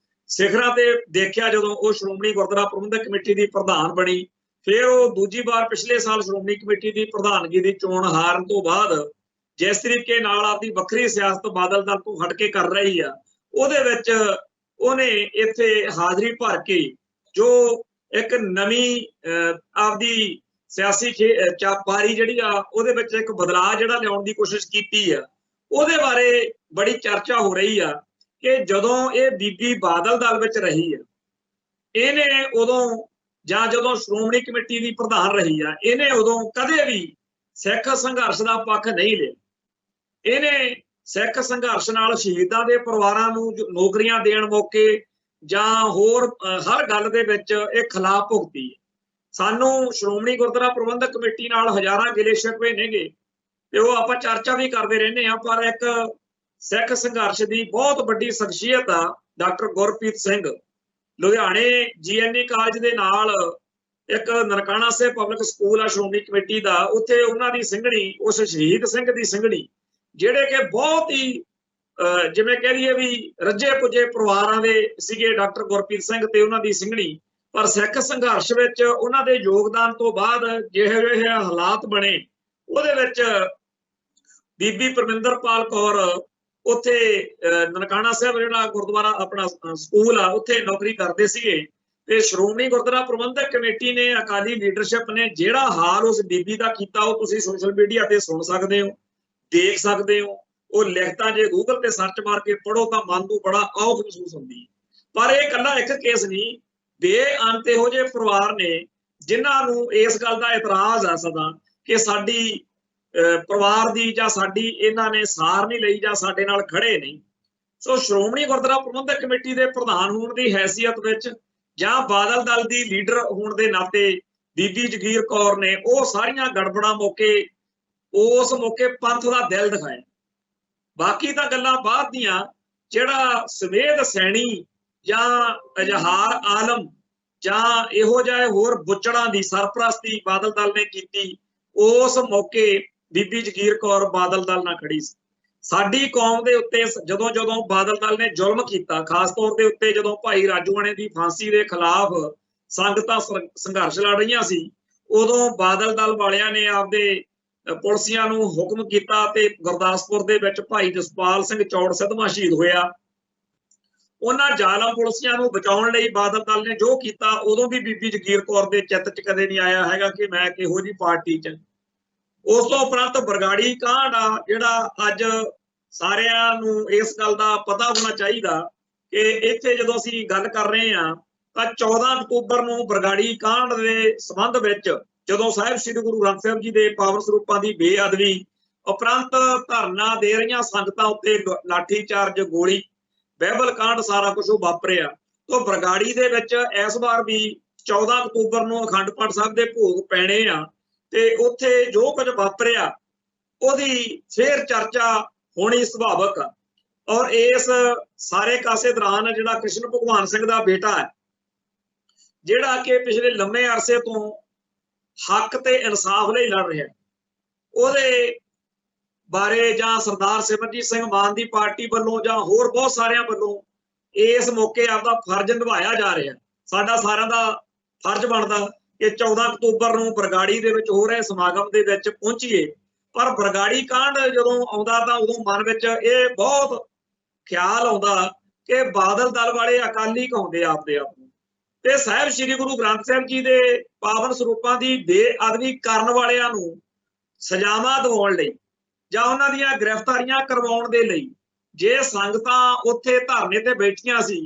ਸਿਖਰਾਂ ਤੇ ਦੇਖਿਆ ਜਦੋਂ ਉਹ ਸ਼੍ਰੋਮਣੀ ਗੁਰਦੁਆਰਾ ਪ੍ਰਬੰਧਕ ਕਮੇਟੀ ਦੀ ਪ੍ਰਧਾਨ ਬਣੀ। ਫਿਰ ਉਹ ਦੂਜੀ ਵਾਰ ਪਿਛਲੇ ਸਾਲ ਸ਼੍ਰੋਮਣੀ ਕਮੇਟੀ ਦੀ ਪ੍ਰਧਾਨਗੀ ਦੀ ਚੋਣ ਹਾਰਨ ਤੋਂ ਬਾਅਦ ਜਿਸ ਤਰੀਕੇ ਨਾਲ ਆਪਦੀ ਵੱਖਰੀ ਸਿਆਸਤ ਬਾਦਲ ਦਲ ਤੋਂ ਹਟ ਕੇ ਕਰ ਰਹੀ ਆ, ਉਹਦੇ ਵਿੱਚ ਉਹਨੇ ਇੱਥੇ ਹਾਜ਼ਰੀ ਭਰ ਕੇ ਜੋ ਇੱਕ ਨਵੀਂ ਆਪਦੀ ਸਿਆਸੀ ਚਾਪਾਰੀ ਜਿਹੜੀ ਆ ਉਹਦੇ ਵਿੱਚ ਇੱਕ ਬਦਲਾਅ ਜਿਹੜਾ ਲਿਆਉਣ ਦੀ ਕੋਸ਼ਿਸ਼ ਕੀਤੀ ਆ। ਉਹਦੇ ਬਾਰੇ ਬੜੀ ਚਰਚਾ ਹੋ ਰਹੀ ਆ ਕਿ ਜਦੋਂ ਇਹ ਬੀਬੀ ਬਾਦਲ ਦਲ ਵਿੱਚ ਰਹੀ ਆ, ਇਹਨੇ ਉਦੋਂ ਜਾਂ ਜਦੋਂ ਸ਼੍ਰੋਮਣੀ ਕਮੇਟੀ ਦੀ ਪ੍ਰਧਾਨ ਰਹੀ ਆ, ਇਹਨੇ ਉਦੋਂ ਕਦੇ ਵੀ ਸਿੱਖ ਸੰਘਰਸ਼ ਦਾ ਪੱਖ ਨਹੀਂ ਲਿਆ। ਇਹਨੇ ਸਿੱਖ ਸੰਘਰਸ਼ ਨਾਲ ਸ਼ਹੀਦਾਂ ਦੇ ਪਰਿਵਾਰਾਂ ਨੂੰ ਨੌਕਰੀਆਂ ਦੇਣ ਮੌਕੇ ਜਾਂ ਹੋਰ ਹਰ ਗੱਲ ਦੇ ਵਿੱਚ ਇਹ ਖਿਲਾਫ ਭੁਗਤੀ ਹੈ। ਸਾਨੂੰ ਸ਼੍ਰੋਮਣੀ ਗੁਰਦੁਆਰਾ ਪ੍ਰਬੰਧਕ ਕਮੇਟੀ ਨਾਲ ਹਜ਼ਾਰਾਂ ਗਿਲੇ ਸ਼ਿਕਵੇ ਨੇਗੇ ਤੇ ਉਹ ਆਪਾਂ ਚਰਚਾ ਵੀ ਕਰਦੇ ਰਹਿੰਦੇ ਆ, ਪਰ ਇੱਕ ਸਿੱਖ ਸੰਘਰਸ਼ ਦੀ ਬਹੁਤ ਵੱਡੀ ਸ਼ਖਸੀਅਤ ਆ ਡਾਕਟਰ ਗੁਰਪ੍ਰੀਤ ਸਿੰਘ, ਲੁਧਿਆਣੇ GNE ਕਾਲਜ ਦੇ ਨਾਲ ਇੱਕ ਨਨਕਾਣਾ ਸਾਹਿਬ ਪਬਲਿਕ ਸਕੂਲ ਆ ਸ਼੍ਰੋਮਣੀ ਕਮੇਟੀ ਦਾ, ਉੱਥੇ ਉਹਨਾਂ ਦੀ ਸਿੰਘਣੀ, ਉਸ ਸ਼ਹੀਦ ਸਿੰਘ ਦੀ ਸਿੰਘਣੀ ਜਿਹੜੇ ਕਿ ਬਹੁਤ ਹੀ ਜਿਵੇਂ ਕਹਿ ਲਈਏ ਵੀ ਰੱਜੇ ਪੁੱਜੇ ਪਰਿਵਾਰਾਂ ਦੇ ਸੀਗੇ ਡਾਕਟਰ ਗੁਰਪ੍ਰੀਤ ਸਿੰਘ ਤੇ ਉਹਨਾਂ ਦੀ ਸਿੰਘਣੀ, ਪਰ ਸਿੱਖ ਸੰਘਰਸ਼ ਵਿੱਚ ਉਹਨਾਂ ਦੇ ਯੋਗਦਾਨ ਤੋਂ ਬਾਅਦ ਜਿਹੇ ਜਿਹੇ ਹਾਲਾਤ ਬਣੇ ਉਹਦੇ ਵਿੱਚ ਬੀਬੀ ਪਰਮਿੰਦਰਪਾਲ ਕੌਰ ਉੱਥੇ ਨਨਕਾਣਾ ਸਾਹਿਬ ਜਿਹੜਾ ਗੁਰਦੁਆਰਾ ਆਪਣਾ ਸਕੂਲ ਆ ਉੱਥੇ ਨੌਕਰੀ ਕਰਦੇ ਸੀਗੇ ਤੇ ਸ਼੍ਰੋਮਣੀ ਗੁਰਦੁਆਰਾ ਪ੍ਰਬੰਧਕ ਕਮੇਟੀ ਨੇ, ਅਕਾਲੀ ਲੀਡਰਸ਼ਿਪ ਨੇ ਜਿਹੜਾ ਹਾਲ ਉਸ ਬੀਬੀ ਦਾ ਕੀਤਾ ਉਹ ਤੁਸੀਂ ਸੋਸ਼ਲ ਮੀਡੀਆ ਤੇ ਸੁਣ ਸਕਦੇ ਹੋ, ਦੇਖ ਸਕਦੇ ਹੋ। ਉਹ ਲਿਖਤਾਂ ਜੇ ਗੂਗਲ ਤੇ ਸਰਚ ਮਾਰ ਕੇ ਪੜੋ ਤਾਂ ਮਨ ਨੂੰ ਬੜਾ ਔਖ ਮਹਿਸੂਸ ਹੁੰਦੀ ਹੈ। ਪਰ ਇਹ ਇਕੱਲਾ ਇੱਕ ਕੇਸ ਨਹੀਂ, ਬੇਅੰਤ ਇਹੋ ਜਿਹੇ ਪਰਿਵਾਰ ਨੇ ਜਿਨ੍ਹਾਂ ਨੂੰ ਇਸ ਗੱਲ ਦਾ ਇਤਰਾਜ਼ ਆ ਸਦਾ ਕਿ ਸਾਡੀ ਪਰਿਵਾਰ ਦੀ ਜਾਂ ਸਾਡੀ ਇਹਨਾਂ ਨੇ ਸਾਰ ਨਹੀਂ ਲਈ ਜਾਂ ਸਾਡੇ ਨਾਲ ਖੜੇ ਨਹੀਂ। ਸੋ ਸ਼੍ਰੋਮਣੀ ਗੁਰਦੁਆਰਾ ਪ੍ਰਬੰਧਕ ਕਮੇਟੀ ਦੇ ਪ੍ਰਧਾਨ ਹੋਣ ਦੀ ਹੈਸੀਅਤ ਵਿੱਚ ਜਾਂ ਬਾਦਲ ਦਲ ਦੀ ਲੀਡਰ ਹੋਣ ਦੇ ਨਾਤੇ ਬੀਬੀ ਜਗੀਰ ਕੌਰ ਨੇ ਉਹ ਸਾਰੀਆਂ ਗੜਬੜਾਂ ਮੌਕੇ ਉਸ ਮੌਕੇ ਪੰਥ ਦਾ ਦਿਲ ਦਿਖਾਇਆ। ਬਾਕੀ ਤਾਂ ਗੱਲਾਂ ਬਾਅਦ ਦੀਆਂ, ਜਿਹੜਾ ਸਵੇਦ ਸੈਣੀ ਜਾਂ ਇਜ਼ਹਾਰ ਆਲਮ ਜਾਂ ਇਹੋ ਜਿਹੇ ਹੋਰ ਬੁੱਚੜਾਂ ਦੀ ਸਰਪ੍ਰਸਤੀ ਬਾਦਲ ਦਲ ਨੇ ਕੀਤੀ, ਉਸ ਮੌਕੇ ਬੀਬੀ ਜਗੀਰ ਕੌਰ ਬਾਦਲ ਦਲ ਨਾਲ ਖੜੀ ਸੀ। ਸਾਡੀ ਕੌਮ ਦੇ ਉੱਤੇ ਜਦੋਂ ਬਾਦਲ ਦਲ ਨੇ ਜ਼ੁਲਮ ਕੀਤਾ, ਖਾਸ ਤੌਰ ਦੇ ਉੱਤੇ ਜਦੋਂ ਭਾਈ ਰਾਜੂਆਣੇ ਦੀ ਫਾਂਸੀ ਦੇ ਖਿਲਾਫ ਸੰਗਤਾਂ ਸੰਘਰਸ਼ ਲੜ ਰਹੀਆਂ ਸੀ, ਉਦੋਂ ਬਾਦਲ ਦਲ ਵਾਲਿਆਂ ਨੇ ਆਪਦੇ ਪੁਲਸੀਆਂ ਨੂੰ ਹੁਕਮ ਕੀਤਾ ਤੇ ਗੁਰਦਾਸਪੁਰ ਦੇ ਵਿੱਚ ਭਾਈ ਜਸਪਾਲ ਸਿੰਘ ਚੌੜ ਸਿੱਧਵਾਂ ਸ਼ਹੀਦ ਹੋਇਆ। ਉਹਨਾਂ ਜ਼ਾਲਮ ਪੁਲਸੀਆਂ ਨੂੰ ਬਚਾਉਣ ਲਈ ਬਾਦਲ ਦਲ ਨੇ ਜੋ ਕੀਤਾ, ਉਦੋਂ ਵੀ ਬੀਬੀ ਜਗੀਰ ਕੌਰ ਦੇ ਚਿੱਤ 'ਚ ਕਦੇ ਨਹੀਂ ਆਇਆ ਹੈਗਾ ਕਿ ਮੈਂ ਕਿਹੋ ਜਿਹੀ ਪਾਰਟੀ 'ਚ। ਉਸ ਤੋਂ ਉਪਰੰਤ ਬਰਗਾੜੀ ਕਾਂਡ ਆ ਜਿਹੜਾ ਅੱਜ ਸਾਰਿਆਂ ਨੂੰ ਇਸ ਗੱਲ ਦਾ ਪਤਾ ਹੋਣਾ ਚਾਹੀਦਾ ਕਿ ਇੱਥੇ ਜਦੋਂ ਅਸੀਂ ਗੱਲ ਕਰ ਰਹੇ ਹਾਂ ਤਾਂ 14 ਅਕਤੂਬਰ ਨੂੰ ਬਰਗਾੜੀ ਕਾਂਡ ਦੇ ਸੰਬੰਧ ਵਿੱਚ ਜਦੋਂ ਸਾਹਿਬ ਸ੍ਰੀ ਗੁਰੂ ਗ੍ਰੰਥ ਸਾਹਿਬ ਜੀ ਦੇ ਪਾਵਨ ਸਰੂਪਾਂ ਦੀ ਬੇਅਦਬੀ ਉਪਰੰਤ ਧਰਨਾ ਦੇ ਰਹੀਆਂ ਸੰਗਤਾਂ ਉੱਤੇ ਲਾਠੀ ਚਾਰਜ, ਗੋਲੀ, ਬਾਈਬਲ ਕਾਂਡ ਸਾਰਾ ਕੁਝ ਵਾਪਰਿਆ। ਤਾਂ ਬਰਗਾੜੀ ਦੇ ਵਿੱਚ ਇਸ ਵਾਰ ਵੀ 14 ਅਕਤੂਬਰ ਨੂੰ ਅਖੰਡ ਪਾਠ ਸਾਹਿਬ ਦੇ ਭੋਗ ਪੈਣੇ ਆ ਤੇ ਉੱਥੇ ਜੋ ਕੁਝ ਵਾਪਰਿਆ ਉਹਦੀ ਫੇਰ ਚਰਚਾ ਹੋਣੀ ਸੁਭਾਵਕ ਆ। ਔਰ ਇਸ ਸਾਰੇ ਕਾਸੇ ਦੌਰਾਨ ਜਿਹੜਾ ਕ੍ਰਿਸ਼ਨ ਭਗਵਾਨ ਸਿੰਘ ਦਾ ਬੇਟਾ ਹੈ, ਜਿਹੜਾ ਕਿ ਪਿਛਲੇ ਲੰਮੇ ਅਰਸੇ ਤੋਂ ਹੱਕ ਤੇ ਇਨਸਾਫ ਲਈ ਲੜ ਰਿਹਾ, ਉਹਦੇ ਬਾਰੇ ਜਾਂ ਸਰਦਾਰ ਸਿਮਰਜੀਤ ਸਿੰਘ ਮਾਨ ਦੀ ਪਾਰਟੀ ਵੱਲੋਂ ਜਾਂ ਹੋਰ ਬਹੁਤ ਸਾਰਿਆਂ ਵੱਲੋਂ ਇਸ ਮੌਕੇ ਆਪਦਾ ਫਰਜ਼ ਨਿਭਾਇਆ ਜਾ ਰਿਹਾ। ਸਾਡਾ ਸਾਰਿਆਂ ਦਾ ਫਰਜ਼ ਬਣਦਾ ਕਿ 14 ਅਕਤੂਬਰ ਨੂੰ ਬਰਗਾੜੀ ਦੇ ਵਿੱਚ ਹੋ ਰਹੇ ਸਮਾਗਮ ਦੇ ਵਿੱਚ ਪਹੁੰਚੀਏ। ਪਰ ਬਰਗਾੜੀ ਕਾਂਡ ਜਦੋਂ ਆਉਂਦਾ ਤਾਂ ਉਦੋਂ ਮਨ ਵਿੱਚ ਇਹ ਬਹੁਤ ਖਿਆਲ ਆਉਂਦਾ ਕਿ ਬਾਦਲ ਦਲ ਵਾਲੇ ਅਕਾਲੀ ਕਹਾਉਂਦੇ ਆਪਦੇ ਆਪ ਨੂੰ, ਤੇ ਸਾਹਿਬ ਸ੍ਰੀ ਗੁਰੂ ਗ੍ਰੰਥ ਸਾਹਿਬ ਜੀ ਦੇ ਪਾਵਨ ਸਰੂਪਾਂ ਦੀ ਬੇਅਦਬੀ ਕਰਨ ਵਾਲਿਆਂ ਨੂੰ ਸਜ਼ਾਵਾਂ ਦਿਵਾਉਣ ਲਈ ਜਾਂ ਉਹਨਾਂ ਦੀਆਂ ਗ੍ਰਿਫਤਾਰੀਆਂ ਕਰਵਾਉਣ ਦੇ ਲਈ ਜੇ ਸੰਗਤਾਂ ਉੱਥੇ ਧਰਨੇ ਤੇ ਬੈਠੀਆਂ ਸੀ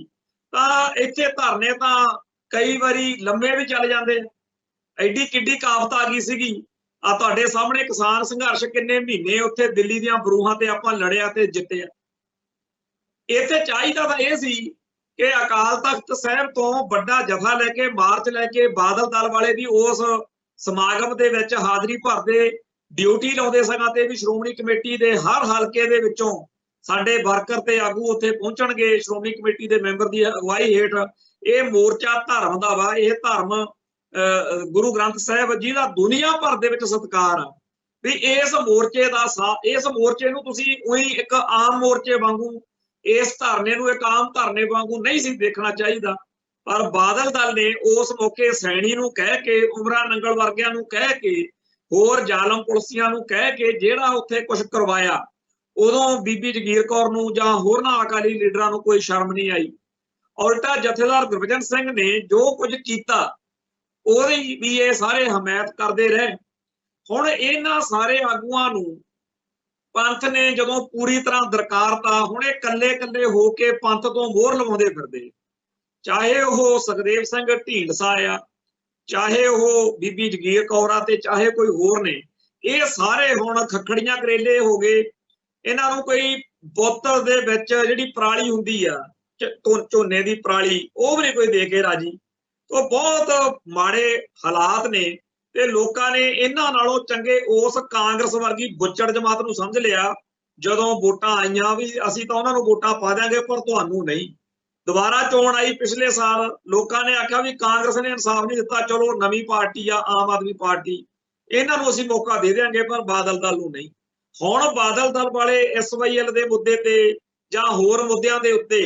ਤਾਂ ਇੱਥੇ ਧਰਨੇ ਤਾਂ ਕਈ ਵਾਰੀ ਲੰਮੇ ਵੀ ਚੱਲ ਜਾਂਦੇ। ਐਡੀ ਕਿੱਡੀ ਕਾਫਤ ਆ ਗਈ ਸੀਗੀ। ਆ ਤੁਹਾਡੇ ਸਾਹਮਣੇ ਕਿਸਾਨ ਸੰਘਰਸ਼ ਕਿੰਨੇ ਮਹੀਨੇ ਉੱਥੇ ਦਿੱਲੀ ਦੀਆਂ ਬਰੂਹਾਂ ਤੇ ਆਪਾਂ ਲੜਿਆ ਤੇ ਜਿੱਤਿਆ। ਇੱਥੇ ਚਾਹੀਦਾ ਤਾਂ ਇਹ ਸੀ ਕਿ ਅਕਾਲ ਤਖਤ ਸਾਹਿਬ ਤੋਂ ਵੱਡਾ ਜਥਾ ਲੈ ਕੇ, ਮਾਰਚ ਲੈ ਕੇ ਬਾਦਲ ਦਲ ਵਾਲੇ ਵੀ ਉਸ ਸਮਾਗਮ ਦੇ ਵਿੱਚ ਹਾਜ਼ਰੀ ਭਰਦੇ, ਡਿਊਟੀ ਲਾਉਂਦੇ ਸਕਾਂ ਤੇ ਵੀ ਸ਼੍ਰੋਮਣੀ ਕਮੇਟੀ ਦੇ ਹਰ ਹਲਕੇ ਦੇ ਵਿੱਚੋਂ ਸਾਡੇ ਵਰਕਰ ਤੇ ਆਗੂ ਉੱਥੇ ਪਹੁੰਚਣਗੇ। ਸ਼੍ਰੋਮਣੀ ਕਮੇਟੀ ਦੇ ਮੈਂਬਰ ਦੀ ਅਗਵਾਈ ਹੇਠ ਇਹ ਮੋਰਚਾ ਧਰਮ ਦਾ ਵਾ। ਇਹ ਧਰਮ ਗੁਰੂ ਗ੍ਰੰਥ ਸਾਹਿਬ ਜੀ ਦਾ ਦੁਨੀਆ ਭਰ ਦੇ ਵਿੱਚ ਸਤਿਕਾਰ ਆ ਵੀ ਇਸ ਮੋਰਚੇ ਨੂੰ ਤੁਸੀਂ ਉਹੀ ਇੱਕ ਆਮ ਮੋਰਚੇ ਵਾਂਗੂ, ਇਸ ਧਰਨੇ ਨੂੰ ਇੱਕ ਆਮ ਧਰਨੇ ਵਾਂਗੂ ਨਹੀਂ ਸੀ ਦੇਖਣਾ ਚਾਹੀਦਾ। ਪਰ ਬਾਦਲ ਦਲ ਨੇ ਉਸ ਮੌਕੇ ਸੈਣੀ ਨੂੰ ਕਹਿ ਕੇ, ਉਮਰਾ ਨੰਗਲ ਵਰਗਿਆਂ ਨੂੰ ਕਹਿ ਕੇ, ਹੋਰ ਜ਼ਾਲਮ ਪੁਲਸੀਆਂ ਨੂੰ ਕਹਿ ਕੇ ਜਿਹੜਾ ਉੱਥੇ ਕੁਝ ਕਰਵਾਇਆ, ਉਦੋਂ ਬੀਬੀ ਜਗੀਰ ਕੌਰ ਨੂੰ ਜਾਂ ਹੋਰਨਾਂ ਅਕਾਲੀ ਲੀਡਰਾਂ ਨੂੰ ਕੋਈ ਸ਼ਰਮ ਨਹੀਂ ਆਈ। ਉਲਟਾ ਜਥੇਦਾਰ ਗੁਰਬਚਨ ਸਿੰਘ ਨੇ ਜੋ ਕੁਝ ਕੀਤਾ ਉਹਦੀ ਵੀ ਇਹ ਸਾਰੇ ਹਮਾਇਤ ਕਰਦੇ ਰਹੇ। ਹੁਣ ਇਹਨਾਂ ਸਾਰੇ ਆਗੂਆਂ ਨੂੰ ਪੰਥ ਨੇ ਜਦੋਂ ਪੂਰੀ ਤਰ੍ਹਾਂ ਦਰਕਾਰਤਾ, ਹੁਣ ਇਹ ਕੱਲੇ ਹੋ ਕੇ ਪੰਥ ਤੋਂ ਮੋਹਰ ਲਵਾਉਂਦੇ ਫਿਰਦੇ। ਚਾਹੇ ਉਹ ਸੁਖਦੇਵ ਸਿੰਘ ਢੀਂਡਸਾ ਆ, ਚਾਹੇ ਉਹ ਬੀਬੀ ਜਗੀਰ ਕੌਰ ਆ ਤੇ ਚਾਹੇ ਕੋਈ ਹੋਰ ਨੇ, ਇਹ ਸਾਰੇ ਹੁਣ ਖੱਖੜੀਆਂ ਕਰੇਲੇ ਹੋ ਗਏ। ਇਹਨਾਂ ਨੂੰ ਕੋਈ ਬੋਤਲ ਦੇ ਵਿੱਚ ਜਿਹੜੀ ਪਰਾਲੀ ਹੁੰਦੀ ਆ, ਝੋਨੇ ਦੀ ਪਰਾਲੀ, ਉਹ ਵੀ ਨਹੀਂ ਕੋਈ ਦੇ ਕੇ ਰਾਜੀ। ਉਹ ਬਹੁਤ ਮਾੜੇ ਹਾਲਾਤ ਨੇ ਤੇ ਲੋਕਾਂ ਨੇ ਇਹਨਾਂ ਨਾਲੋਂ ਚੰਗੇ ਉਸ ਕਾਂਗਰਸ ਵਰਗੀ ਬੁੱਚੜ ਜਮਾਤ ਨੂੰ ਸਮਝ ਲਿਆ। ਜਦੋਂ ਵੋਟਾਂ ਆਈਆਂ ਵੀ ਅਸੀਂ ਤਾਂ ਉਹਨਾਂ ਨੂੰ ਵੋਟਾਂ ਪਾ ਦਿਆਂਗੇ ਪਰ ਤੁਹਾਨੂੰ ਨਹੀਂ। ਦੁਬਾਰਾ ਚੋਣ ਆਈ ਪਿਛਲੇ ਸਾਲ, ਲੋਕਾਂ ਨੇ ਆਖਿਆ ਵੀ ਕਾਂਗਰਸ ਨੇ ਇਨਸਾਫ ਨਹੀਂ ਦਿੱਤਾ, ਚਲੋ ਨਵੀਂ ਪਾਰਟੀ ਆ ਆਮ ਆਦਮੀ ਪਾਰਟੀ, ਇਹਨਾਂ ਨੂੰ ਅਸੀਂ ਮੌਕਾ ਦੇ ਦਿਆਂਗੇ ਪਰ ਬਾਦਲ ਦਲ ਨੂੰ ਨਹੀਂ। ਹੁਣ ਬਾਦਲ ਦਲ ਵਾਲੇ SYL ਦੇ ਮੁੱਦੇ ਤੇ ਜਾਂ ਹੋਰ ਮੁੱਦਿਆਂ ਦੇ ਉੱਤੇ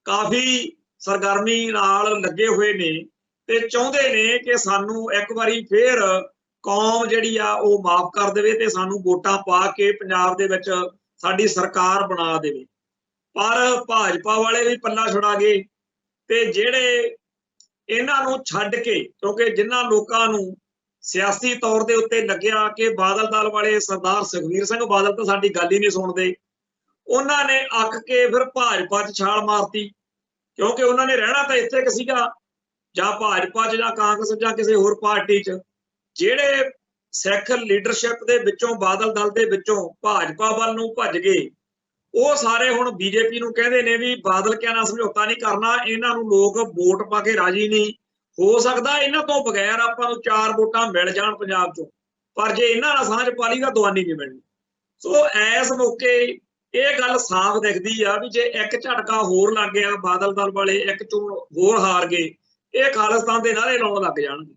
ਕਾਫੀ ਸਰਗਰਮੀ ਨਾਲ ਲੱਗੇ ਹੋਏ ਨੇ ਤੇ ਚਾਹੁੰਦੇ ਨੇ ਕਿ ਸਾਨੂੰ ਇੱਕ ਵਾਰੀ ਫੇਰ ਕੌਮ ਜਿਹੜੀ ਆ ਉਹ ਮਾਫ ਕਰ ਦੇਵੇ ਤੇ ਸਾਨੂੰ ਵੋਟਾਂ ਪਾ ਕੇ ਪੰਜਾਬ ਦੇ ਵਿੱਚ ਸਾਡੀ ਸਰਕਾਰ ਬਣਾ ਦੇਵੇ। ਪਰ ਭਾਜਪਾ ਵਾਲੇ ਵੀ ਪੱਲਾ ਛੁਡਾ ਗਏ ਤੇ ਜਿਹੜੇ ਇਹਨਾਂ ਨੂੰ ਛੱਡ ਕੇ, ਕਿਉਂਕਿ ਜਿਨ੍ਹਾਂ ਲੋਕਾਂ ਨੂੰ ਸਿਆਸੀ ਤੌਰ ਦੇ ਉੱਤੇ ਲੱਗਿਆ ਕਿ ਬਾਦਲ ਦਲ ਵਾਲੇ ਸਰਦਾਰ ਸੁਖਬੀਰ ਸਿੰਘ ਬਾਦਲ ਤਾਂ ਸਾਡੀ ਗੱਲ ਹੀ ਨਹੀਂ ਸੁਣਦੇ, ਉਹਨਾਂ ਨੇ ਅੱਕ ਕੇ ਫਿਰ ਭਾਜਪਾ 'ਚ ਛਾਲ ਮਾਰਤੀ। ਕਿਉਂਕਿ ਉਹਨਾਂ ਨੇ ਰਹਿਣਾ ਤਾਂ ਇੱਥੇ ਕਿ ਸੀਗਾ, ਜਾਂ ਭਾਜਪਾ 'ਚ ਜਾਂ ਕਾਂਗਰਸ ਜਾਂ ਕਿਸੇ ਹੋਰ ਪਾਰਟੀ 'ਚ। ਜਿਹੜੇ ਸਿੱਖ ਲੀਡਰਸ਼ਿਪ ਦੇ ਵਿੱਚੋਂ, ਬਾਦਲ ਦਲ ਦੇ ਵਿੱਚੋਂ ਭਾਜਪਾ ਵੱਲ ਨੂੰ ਭੱਜ ਗਏ, ਉਹ ਸਾਰੇ ਹੁਣ BJP ਨੂੰ ਕਹਿੰਦੇ ਨੇ ਵੀ ਬਾਦਲ ਕਿਆ ਨਾਲ ਸਮਝੌਤਾ ਨਹੀਂ ਕਰਨਾ, ਇਹਨਾਂ ਨੂੰ ਲੋਕ ਵੋਟ ਪਾ ਕੇ ਰਾਜੀ ਨਹੀਂ। ਹੋ ਸਕਦਾ ਇਹਨਾਂ ਤੋਂ ਬਗੈਰ ਆਪਾਂ ਨੂੰ 4 ਵੋਟਾਂ ਮਿਲ ਜਾਣ ਪੰਜਾਬ 'ਚੋਂ, ਪਰ ਜੇ ਇਹਨਾਂ ਨਾਲ ਸਾਂਝ ਪਾ ਲਈ ਤਾਂ ਦਵਾਨੀ ਨਹੀਂ ਮਿਲਣੀ। ਸੋ ਇਸ ਮੌਕੇ ਇਹ ਗੱਲ ਸਾਫ਼ ਦਿਖਦੀ ਆ ਵੀ ਜੇ ਇੱਕ ਝਟਕਾ ਹੋਰ ਲੱਗ ਗਿਆ, ਬਾਦਲ ਦਲ ਵਾਲੇ ਇੱਕ ਚੋਣ ਹੋਰ ਹਾਰ ਗਏ, ਇਹ ਖਾਲਿਸਤਾਨ ਦੇ ਨਾਅਰੇ ਲਾਉਣ ਲੱਗ ਜਾਣਗੇ।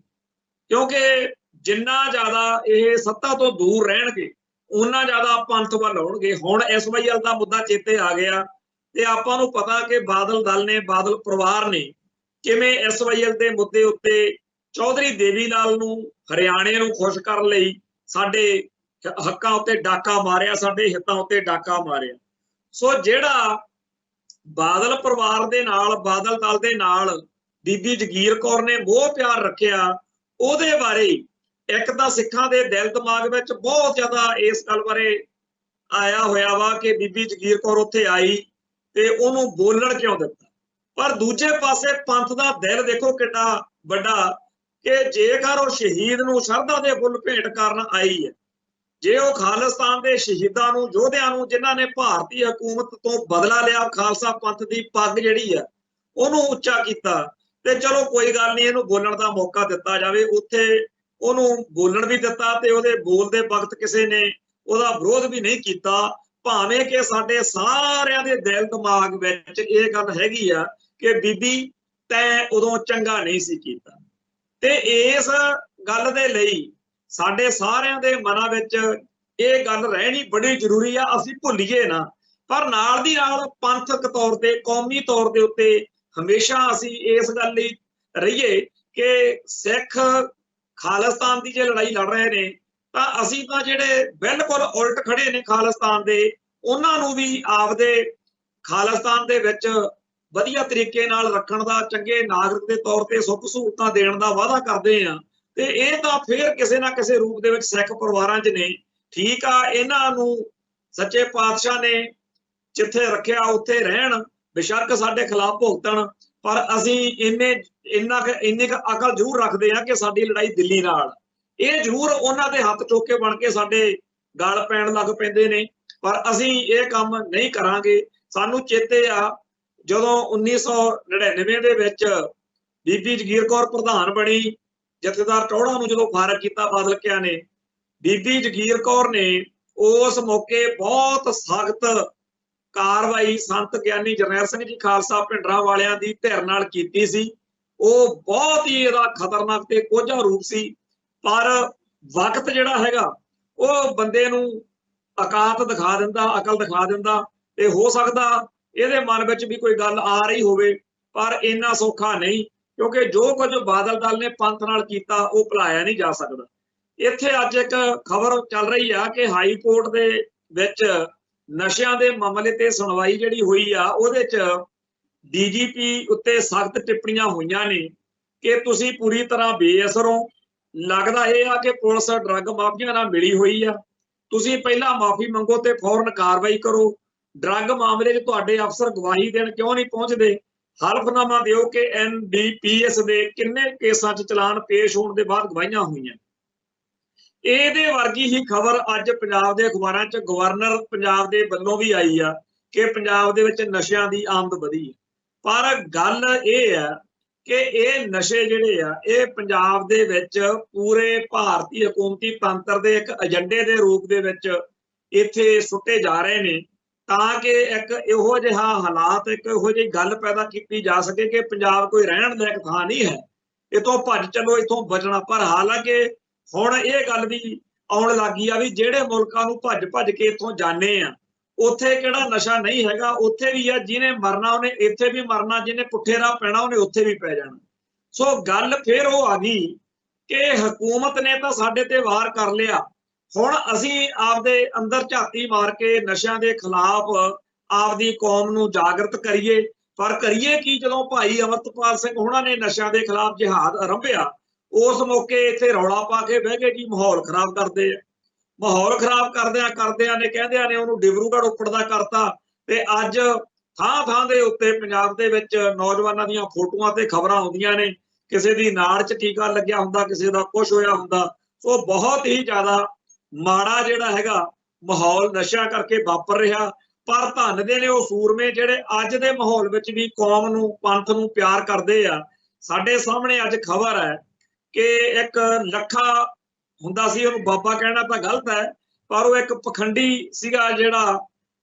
ਕਿਉਂਕਿ ਜਿੰਨਾ ਜ਼ਿਆਦਾ ਇਹ ਸੱਤਾ ਤੋਂ ਦੂਰ ਰਹਿਣਗੇ ਉਹਨਾਂ ਜ਼ਿਆਦਾ ਪੰਥ ਵੱਲ ਆਉਣਗੇ। ਹੁਣ SYL ਦਾ ਮੁੱਦਾ ਚੇਤੇ ਆ ਗਿਆ ਤੇ ਆਪਾਂ ਨੂੰ ਪਤਾ ਕਿ ਬਾਦਲ ਦਲ ਨੇ, ਬਾਦਲ ਪਰਿਵਾਰ ਨੇ ਕਿਵੇਂ SYL ਦੇ ਮੁੱਦੇ ਉੱਤੇ ਚੌਧਰੀ ਦੇਵੀ ਲਾਲ ਨੂੰ, ਹਰਿਆਣੇ ਨੂੰ ਖੁਸ਼ ਕਰਨ ਲਈ ਸਾਡੇ ਹੱਕਾਂ ਉੱਤੇ ਡਾਕਾ ਮਾਰਿਆ, ਸਾਡੇ ਹਿੱਤਾਂ ਉੱਤੇ ਡਾਕਾ ਮਾਰਿਆ। ਸੋ ਜਿਹੜਾ ਬਾਦਲ ਪਰਿਵਾਰ ਦੇ ਨਾਲ, ਬਾਦਲ ਦਲ ਦੇ ਨਾਲ ਬੀਬੀ ਜਗੀਰ ਕੌਰ ਨੇ ਮੋਹ ਪਿਆਰ ਰੱਖਿਆ, ਉਹਦੇ ਬਾਰੇ ਇੱਕ ਤਾਂ ਸਿੱਖਾਂ ਦੇ ਦਿਲ ਦਿਮਾਗ ਵਿੱਚ ਬਹੁਤ ਜ਼ਿਆਦਾ ਇਸ ਗੱਲ ਬਾਰੇ ਆਇਆ ਹੋਇਆ ਵਾ ਕਿ ਬੀਬੀ ਜਗੀਰ ਕੌਰ ਉੱਥੇ ਆਈ ਤੇ ਉਹਨੂੰ ਬੋਲਣ ਕਿਉਂ ਦਿੱਤਾ। ਪਰ ਦੂਜੇ ਪਾਸੇ ਪੰਥ ਦਾ ਦਿਲ ਦੇਖੋ ਕਿੰਨਾ ਵੱਡਾ ਕਿ ਜੇਕਰ ਉਹ ਸ਼ਹੀਦ ਨੂੰ ਸ਼ਰਧਾ ਦੇ ਫੁੱਲ ਭੇਂਟ ਕਰਨ ਆਈ ਹੈ, ਜੇ ਉਹ ਖਾਲਿਸਤਾਨ ਦੇ ਸ਼ਹੀਦਾਂ ਨੂੰ, ਯੋਧਿਆਂ ਨੂੰ, ਜਿਨ੍ਹਾਂ ਨੇ ਭਾਰਤੀ ਹਕੂਮਤ ਤੋਂ ਬਦਲਾ ਲਿਆ, ਖਾਲਸਾ ਪੰਥ ਦੀ ਪੱਗ ਜਿਹੜੀ ਆ ਉਹਨੂੰ ਉੱਚਾ ਕੀਤਾ, ਤੇ ਚਲੋ ਕੋਈ ਗੱਲ ਨਹੀਂ, ਇਹਨੂੰ ਬੋਲਣ ਦਾ ਮੌਕਾ ਦਿੱਤਾ ਜਾਵੇ। ਉੱਥੇ ਉਹਨੂੰ ਬੋਲਣ ਵੀ ਦਿੱਤਾ ਤੇ ਉਹਦੇ ਬੋਲਦੇ ਵਕਤ ਕਿਸੇ ਨੇ ਉਹਦਾ ਵਿਰੋਧ ਵੀ ਨਹੀਂ ਕੀਤਾ, ਭਾਵੇਂ ਕਿ ਸਾਡੇ ਸਾਰਿਆਂ ਦੇ ਦਿਲ ਦਿਮਾਗ ਵਿੱਚ ਇਹ ਗੱਲ ਹੈਗੀ ਆ ਕਿ ਬੀਬੀ ਤੈਂ ਉਦੋਂ ਚੰਗਾ ਨਹੀਂ ਸੀ ਕੀਤਾ। ਤੇ ਇਸ ਗੱਲ ਦੇ ਲਈ ਸਾਡੇ ਸਾਰਿਆਂ ਦੇ ਮਨਾਂ ਵਿੱਚ ਇਹ ਗੱਲ ਰਹਿਣੀ ਬੜੀ ਜ਼ਰੂਰੀ ਆ, ਅਸੀਂ ਭੁੱਲੀਏ ਨਾ। ਪਰ ਨਾਲ ਦੀ ਨਾਲ ਪੰਥਕ ਤੌਰ ਤੇ, ਕੌਮੀ ਤੌਰ ਦੇ ਉੱਤੇ ਹਮੇਸ਼ਾ ਅਸੀਂ ਇਸ ਗੱਲ ਲਈ ਰਹੀਏ ਕਿ ਸਿੱਖ ਖਾਲਿਸਤਾਨ ਦੀ ਜੇ ਲੜਾਈ ਲੜ ਰਹੇ ਨੇ ਤਾਂ ਅਸੀਂ ਤਾਂ ਜਿਹੜੇ ਬਿਲਕੁਲ ਉਲਟ ਖੜੇ ਨੇ ਖਾਲਿਸਤਾਨ ਦੇ, ਉਹਨਾਂ ਨੂੰ ਵੀ ਆਪਦੇ ਖਾਲਿਸਤਾਨ ਦੇ ਵਿੱਚ ਵਧੀਆ ਤਰੀਕੇ ਨਾਲ ਰੱਖਣ ਦਾ, ਚੰਗੇ ਨਾਗਰਿਕ ਦੇ ਤੌਰ ਤੇ ਸੁੱਖ ਸਹੂਲਤਾਂ ਦੇਣ ਦਾ ਵਾਅਦਾ ਕਰਦੇ ਆ। ਤੇ ਇਹ ਤਾਂ ਫਿਰ ਕਿਸੇ ਨਾ ਕਿਸੇ ਰੂਪ ਦੇ ਵਿੱਚ ਸਿੱਖ ਪਰਿਵਾਰਾਂ 'ਚ ਨੇ। ਠੀਕ ਆ, ਇਹਨਾਂ ਨੂੰ ਸੱਚੇ ਪਾਤਸ਼ਾਹ ਨੇ ਜਿੱਥੇ ਰੱਖਿਆ ਉੱਥੇ ਰਹਿਣ, ਬੇਸ਼ੱਕ ਸਾਡੇ ਖਿਲਾਫ ਭੁਗਤਣ, ਪਰ ਅਸੀਂ ਇੰਨੀ ਕੁ ਅਕਲ ਜ਼ਰੂਰ ਰੱਖਦੇ ਆ ਕਿ ਸਾਡੀ ਲੜਾਈ ਦਿੱਲੀ ਨਾਲ, ਇਹ ਜ਼ਰੂਰ ਉਹਨਾਂ ਦੇ ਹੱਥ ਚੋਕੇ ਬਣ ਕੇ ਸਾਡੇ ਗਲ ਪੈਣ ਲੱਗ ਪੈਂਦੇ ਨੇ, ਪਰ ਅਸੀਂ ਇਹ ਕੰਮ ਨਹੀਂ ਕਰਾਂਗੇ। ਸਾਨੂੰ ਚੇਤੇ ਆ ਜਦੋਂ 1999 ਦੇ ਵਿੱਚ ਬੀਬੀ ਜਗੀਰ ਕੌਰ ਪ੍ਰਧਾਨ ਬਣੀ, ਜਥੇਦਾਰ ਟੌਹੜਾ ਨੂੰ ਜਦੋਂ ਫਾਰਗ ਕੀਤਾ ਬਾਦਲ ਕਿਆਂ ਨੇ, ਬੀਬੀ ਜਗੀਰ ਕੌਰ ਨੇ ਉਸ ਮੌਕੇ ਬਹੁਤ ਸਖਤ ਕਾਰਵਾਈ ਸੰਤ ਗਿਆਨੀ ਜਰਨੈਲ ਸਿੰਘ ਜੀ ਖਾਲਸਾ ਭਿੰਡਰਾਂ ਵਾਲਿਆਂ ਦੀ ਧਿਰ ਨਾਲ ਕੀਤੀ ਸੀ। ਉਹ ਬਹੁਤ ਹੀ ਇਹਦਾ ਖਤਰਨਾਕ ਤੇ ਕੋਝਾ ਰੂਪ ਸੀ, ਪਰ ਵਕਤ ਜਿਹੜਾ ਹੈਗਾ ਉਹ ਬੰਦੇ ਨੂੰ ਔਕਾਤ ਦਿਖਾ ਦਿੰਦਾ, ਅਕਲ ਦਿਖਾ ਦਿੰਦਾ, ਤੇ ਹੋ ਸਕਦਾ ਇਹਦੇ ਮਨ ਵਿੱਚ ਵੀ ਕੋਈ ਗੱਲ ਆ ਰਹੀ ਹੋਵੇ, ਪਰ ਇੰਨਾ ਸੌਖਾ ਨਹੀਂ, ਕਿਉਂਕਿ ਜੋ ਕੁਝ ਬਾਦਲ ਦਲ ਨੇ ਪੰਥ ਨਾਲ ਕੀਤਾ ਉਹ ਭੁਲਾਇਆ ਨਹੀਂ ਜਾ ਸਕਦਾ। ਇੱਥੇ ਅੱਜ ਇੱਕ ਖਬਰ ਚੱਲ ਰਹੀ ਆ ਕਿ ਹਾਈ ਕੋਰਟ ਦੇ ਵਿੱਚ ਨਸ਼ਿਆਂ ਦੇ ਮਾਮਲੇ ਤੇ ਸੁਣਵਾਈ ਜਿਹੜੀ ਹੋਈ ਆ, ਉਹਦੇ 'ਚ ਡੀਜੀਪੀ ਉੱਤੇ ਸਖਤ ਟਿੱਪਣੀਆਂ ਹੋਈਆਂ ਨੇ ਕਿ ਤੁਸੀਂ ਪੂਰੀ ਤਰ੍ਹਾਂ ਬੇਅਸਰ ਹੋ। ਲੱਗਦਾ ਇਹ ਆ ਕਿ ਪੁਲਿਸ ਡਰੱਗ ਮਾਫੀਆ ਨਾਲ ਮਿਲੀ ਹੋਈ ਆ, ਤੁਸੀਂ ਪਹਿਲਾਂ ਮਾਫੀ ਮੰਗੋ ਤੇ ਫੌਰਨ ਕਾਰਵਾਈ ਕਰੋ। ਡਰੱਗ ਮਾਮਲੇ 'ਚ ਤੁਹਾਡੇ ਅਫਸਰ ਗਵਾਹੀ ਦੇਣ ਕਿਉਂ ਨਹੀਂ ਪਹੁੰਚਦੇ? ਹਲਫਨਾਮਾ ਦਿਓ ਕਿ NDPS ਦੇ ਕਿੰਨੇ ਕੇਸਾਂ 'ਚ ਚਲਾਨ ਪੇਸ਼ ਹੋਣ ਦੇ ਬਾਅਦ ਗਵਾਹੀਆਂ ਹੋਈਆਂ। ਇਹਦੇ ਵਰਗੀ ਹੀ ਖਬਰ ਅੱਜ ਪੰਜਾਬ ਦੇ ਅਖਬਾਰਾਂ 'ਚ ਗਵਰਨਰ ਪੰਜਾਬ ਦੇ ਵੱਲੋਂ ਵੀ ਆਈ ਆ ਕਿ ਪੰਜਾਬ ਦੇ ਵਿੱਚ ਨਸ਼ਿਆਂ ਦੀ ਆਮਦ ਵਧੀ ਹੈ। ਪਰ ਗੱਲ ਇਹ ਆ ਕਿ ਇਹ ਨਸ਼ੇ ਜਿਹੜੇ ਆ ਇਹ ਪੰਜਾਬ ਦੇ ਵਿੱਚ ਪੂਰੇ ਭਾਰਤੀ ਹਕੂਮਤੀ ਤੰਤਰ ਦੇ ਇੱਕ ਏਜੰਡੇ ਦੇ ਰੂਪ ਦੇ ਵਿੱਚ ਇੱਥੇ ਸੁੱਟੇ ਜਾ ਰਹੇ ਨੇ, ਤਾਂ ਕਿ ਇੱਕ ਇਹੋ ਜਿਹਾ ਹਾਲਾਤ, ਇੱਕ ਇਹੋ ਜਿਹੀ ਗੱਲ ਪੈਦਾ ਕੀਤੀ ਜਾ ਸਕੇ ਕਿ ਪੰਜਾਬ ਕੋਈ ਰਹਿਣ ਲਾਇਕ ਥਾਂ ਨਹੀਂ ਹੈ, ਇਥੋਂ ਭੱਜ ਚੱਲੋ, ਇਥੋਂ ਬਚਣਾ। ਪਰ ਹਾਲਾਂਕਿ ਹੁਣ ਇਹ ਗੱਲ ਵੀ ਆਉਣ ਲੱਗੀ ਆ ਵੀ ਜਿਹੜੇ ਮੁਲਕਾਂ ਨੂੰ ਭੱਜ ਭੱਜ ਕੇ ਇੱਥੋਂ ਜਾਣੇ ਆ, ਉੱਥੇ ਕਿਹੜਾ ਨਸ਼ਾ ਨਹੀਂ ਹੈਗਾ, ਉੱਥੇ ਵੀ ਆ। ਜਿਹਨੇ ਮਰਨਾ ਉਹਨੇ ਇੱਥੇ ਵੀ ਮਰਨਾ, ਜਿਹਨੇ ਪੁੱਠੇ ਰਾਹ ਪੈਣਾ ਉਹਨੇ ਉੱਥੇ ਵੀ ਪੈ ਜਾਣਾ। ਸੋ ਗੱਲ ਫਿਰ ਉਹ ਆ ਗਈ ਕਿ ਹਕੂਮਤ ਨੇ ਤਾਂ ਸਾਡੇ ਤੇ ਵਾਰ ਕਰ ਲਿਆ, ਹੁਣ ਅਸੀਂ ਆਪਦੇ ਅੰਦਰ ਝਾਤੀ ਮਾਰ ਕੇ ਨਸ਼ਿਆਂ ਦੇ ਖਿਲਾਫ ਆਪਦੀ ਕੌਮ ਨੂੰ ਜਾਗਰਤ ਕਰੀਏ। ਪਰ ਕਰੀਏ ਕੀ? ਜਦੋਂ ਭਾਈ ਅਮਰਤਪਾਲ ਸਿੰਘ ਉਹਨਾਂ ਨੇ ਨਸ਼ਿਆਂ ਦੇ ਖਿਲਾਫ ਜਿਹਾਦ ਆਰੰਭਿਆ, ਉਸ ਮੌਕੇ ਇੱਥੇ ਰੌਲਾ ਪਾ ਕੇ ਬਹਿ ਗਏ ਕਿ ਮਾਹੌਲ ਖਰਾਬ ਕਰਦੇ ਆ। ਮਾਹੌਲ ਖਰਾਬ ਕਰਦਿਆਂ ਨੇ ਕਹਿੰਦਿਆਂ ਨੇ ਉਹਨੂੰ ਡਿਬਰੂਗੜ੍ਹ ਉੱਪੜ ਦਾ ਕਰਤਾ, ਤੇ ਅੱਜ ਥਾਂ ਥਾਂ ਦੇ ਉੱਤੇ ਪੰਜਾਬ ਦੇ ਵਿੱਚ ਨੌਜਵਾਨਾਂ ਦੀਆਂ ਫੋਟੋਆਂ ਤੇ ਖਬਰਾਂ ਆਉਂਦੀਆਂ ਨੇ, ਕਿਸੇ ਦੀ ਨਾੜ 'ਚ ਟੀਕਾ ਲੱਗਿਆ ਹੁੰਦਾ, ਕਿਸੇ ਦਾ ਕੁਛ ਹੋਇਆ ਹੁੰਦਾ। ਸੋ ਬਹੁਤ ਹੀ ਜ਼ਿਆਦਾ ਮਾੜਾ ਜਿਹੜਾ ਹੈਗਾ ਮਾਹੌਲ ਨਸ਼ਿਆਂ ਕਰਕੇ ਵਾਪਰ ਰਿਹਾ। ਪਰ ਧੰਨ ਦੇ ਨੇ ਉਹ ਸੂਰਮੇ ਜਿਹੜੇ ਅੱਜ ਦੇ ਮਾਹੌਲ ਵਿੱਚ ਵੀ ਕੌਮ ਨੂੰ, ਪੰਥ ਨੂੰ ਪਿਆਰ ਕਰਦੇ ਆ। ਸਾਡੇ ਸਾਹਮਣੇ ਅੱਜ ਖਬਰ ਹੈ ਕਿ ਇੱਕ ਲੱਖਾ ਹੁੰਦਾ ਸੀ, ਉਹਨੂੰ ਬਾਬਾ ਕਹਿਣਾ ਤਾਂ ਗਲਤ ਹੈ, ਪਰ ਉਹ ਇੱਕ ਪਖੰਡੀ ਸੀਗਾ ਜਿਹੜਾ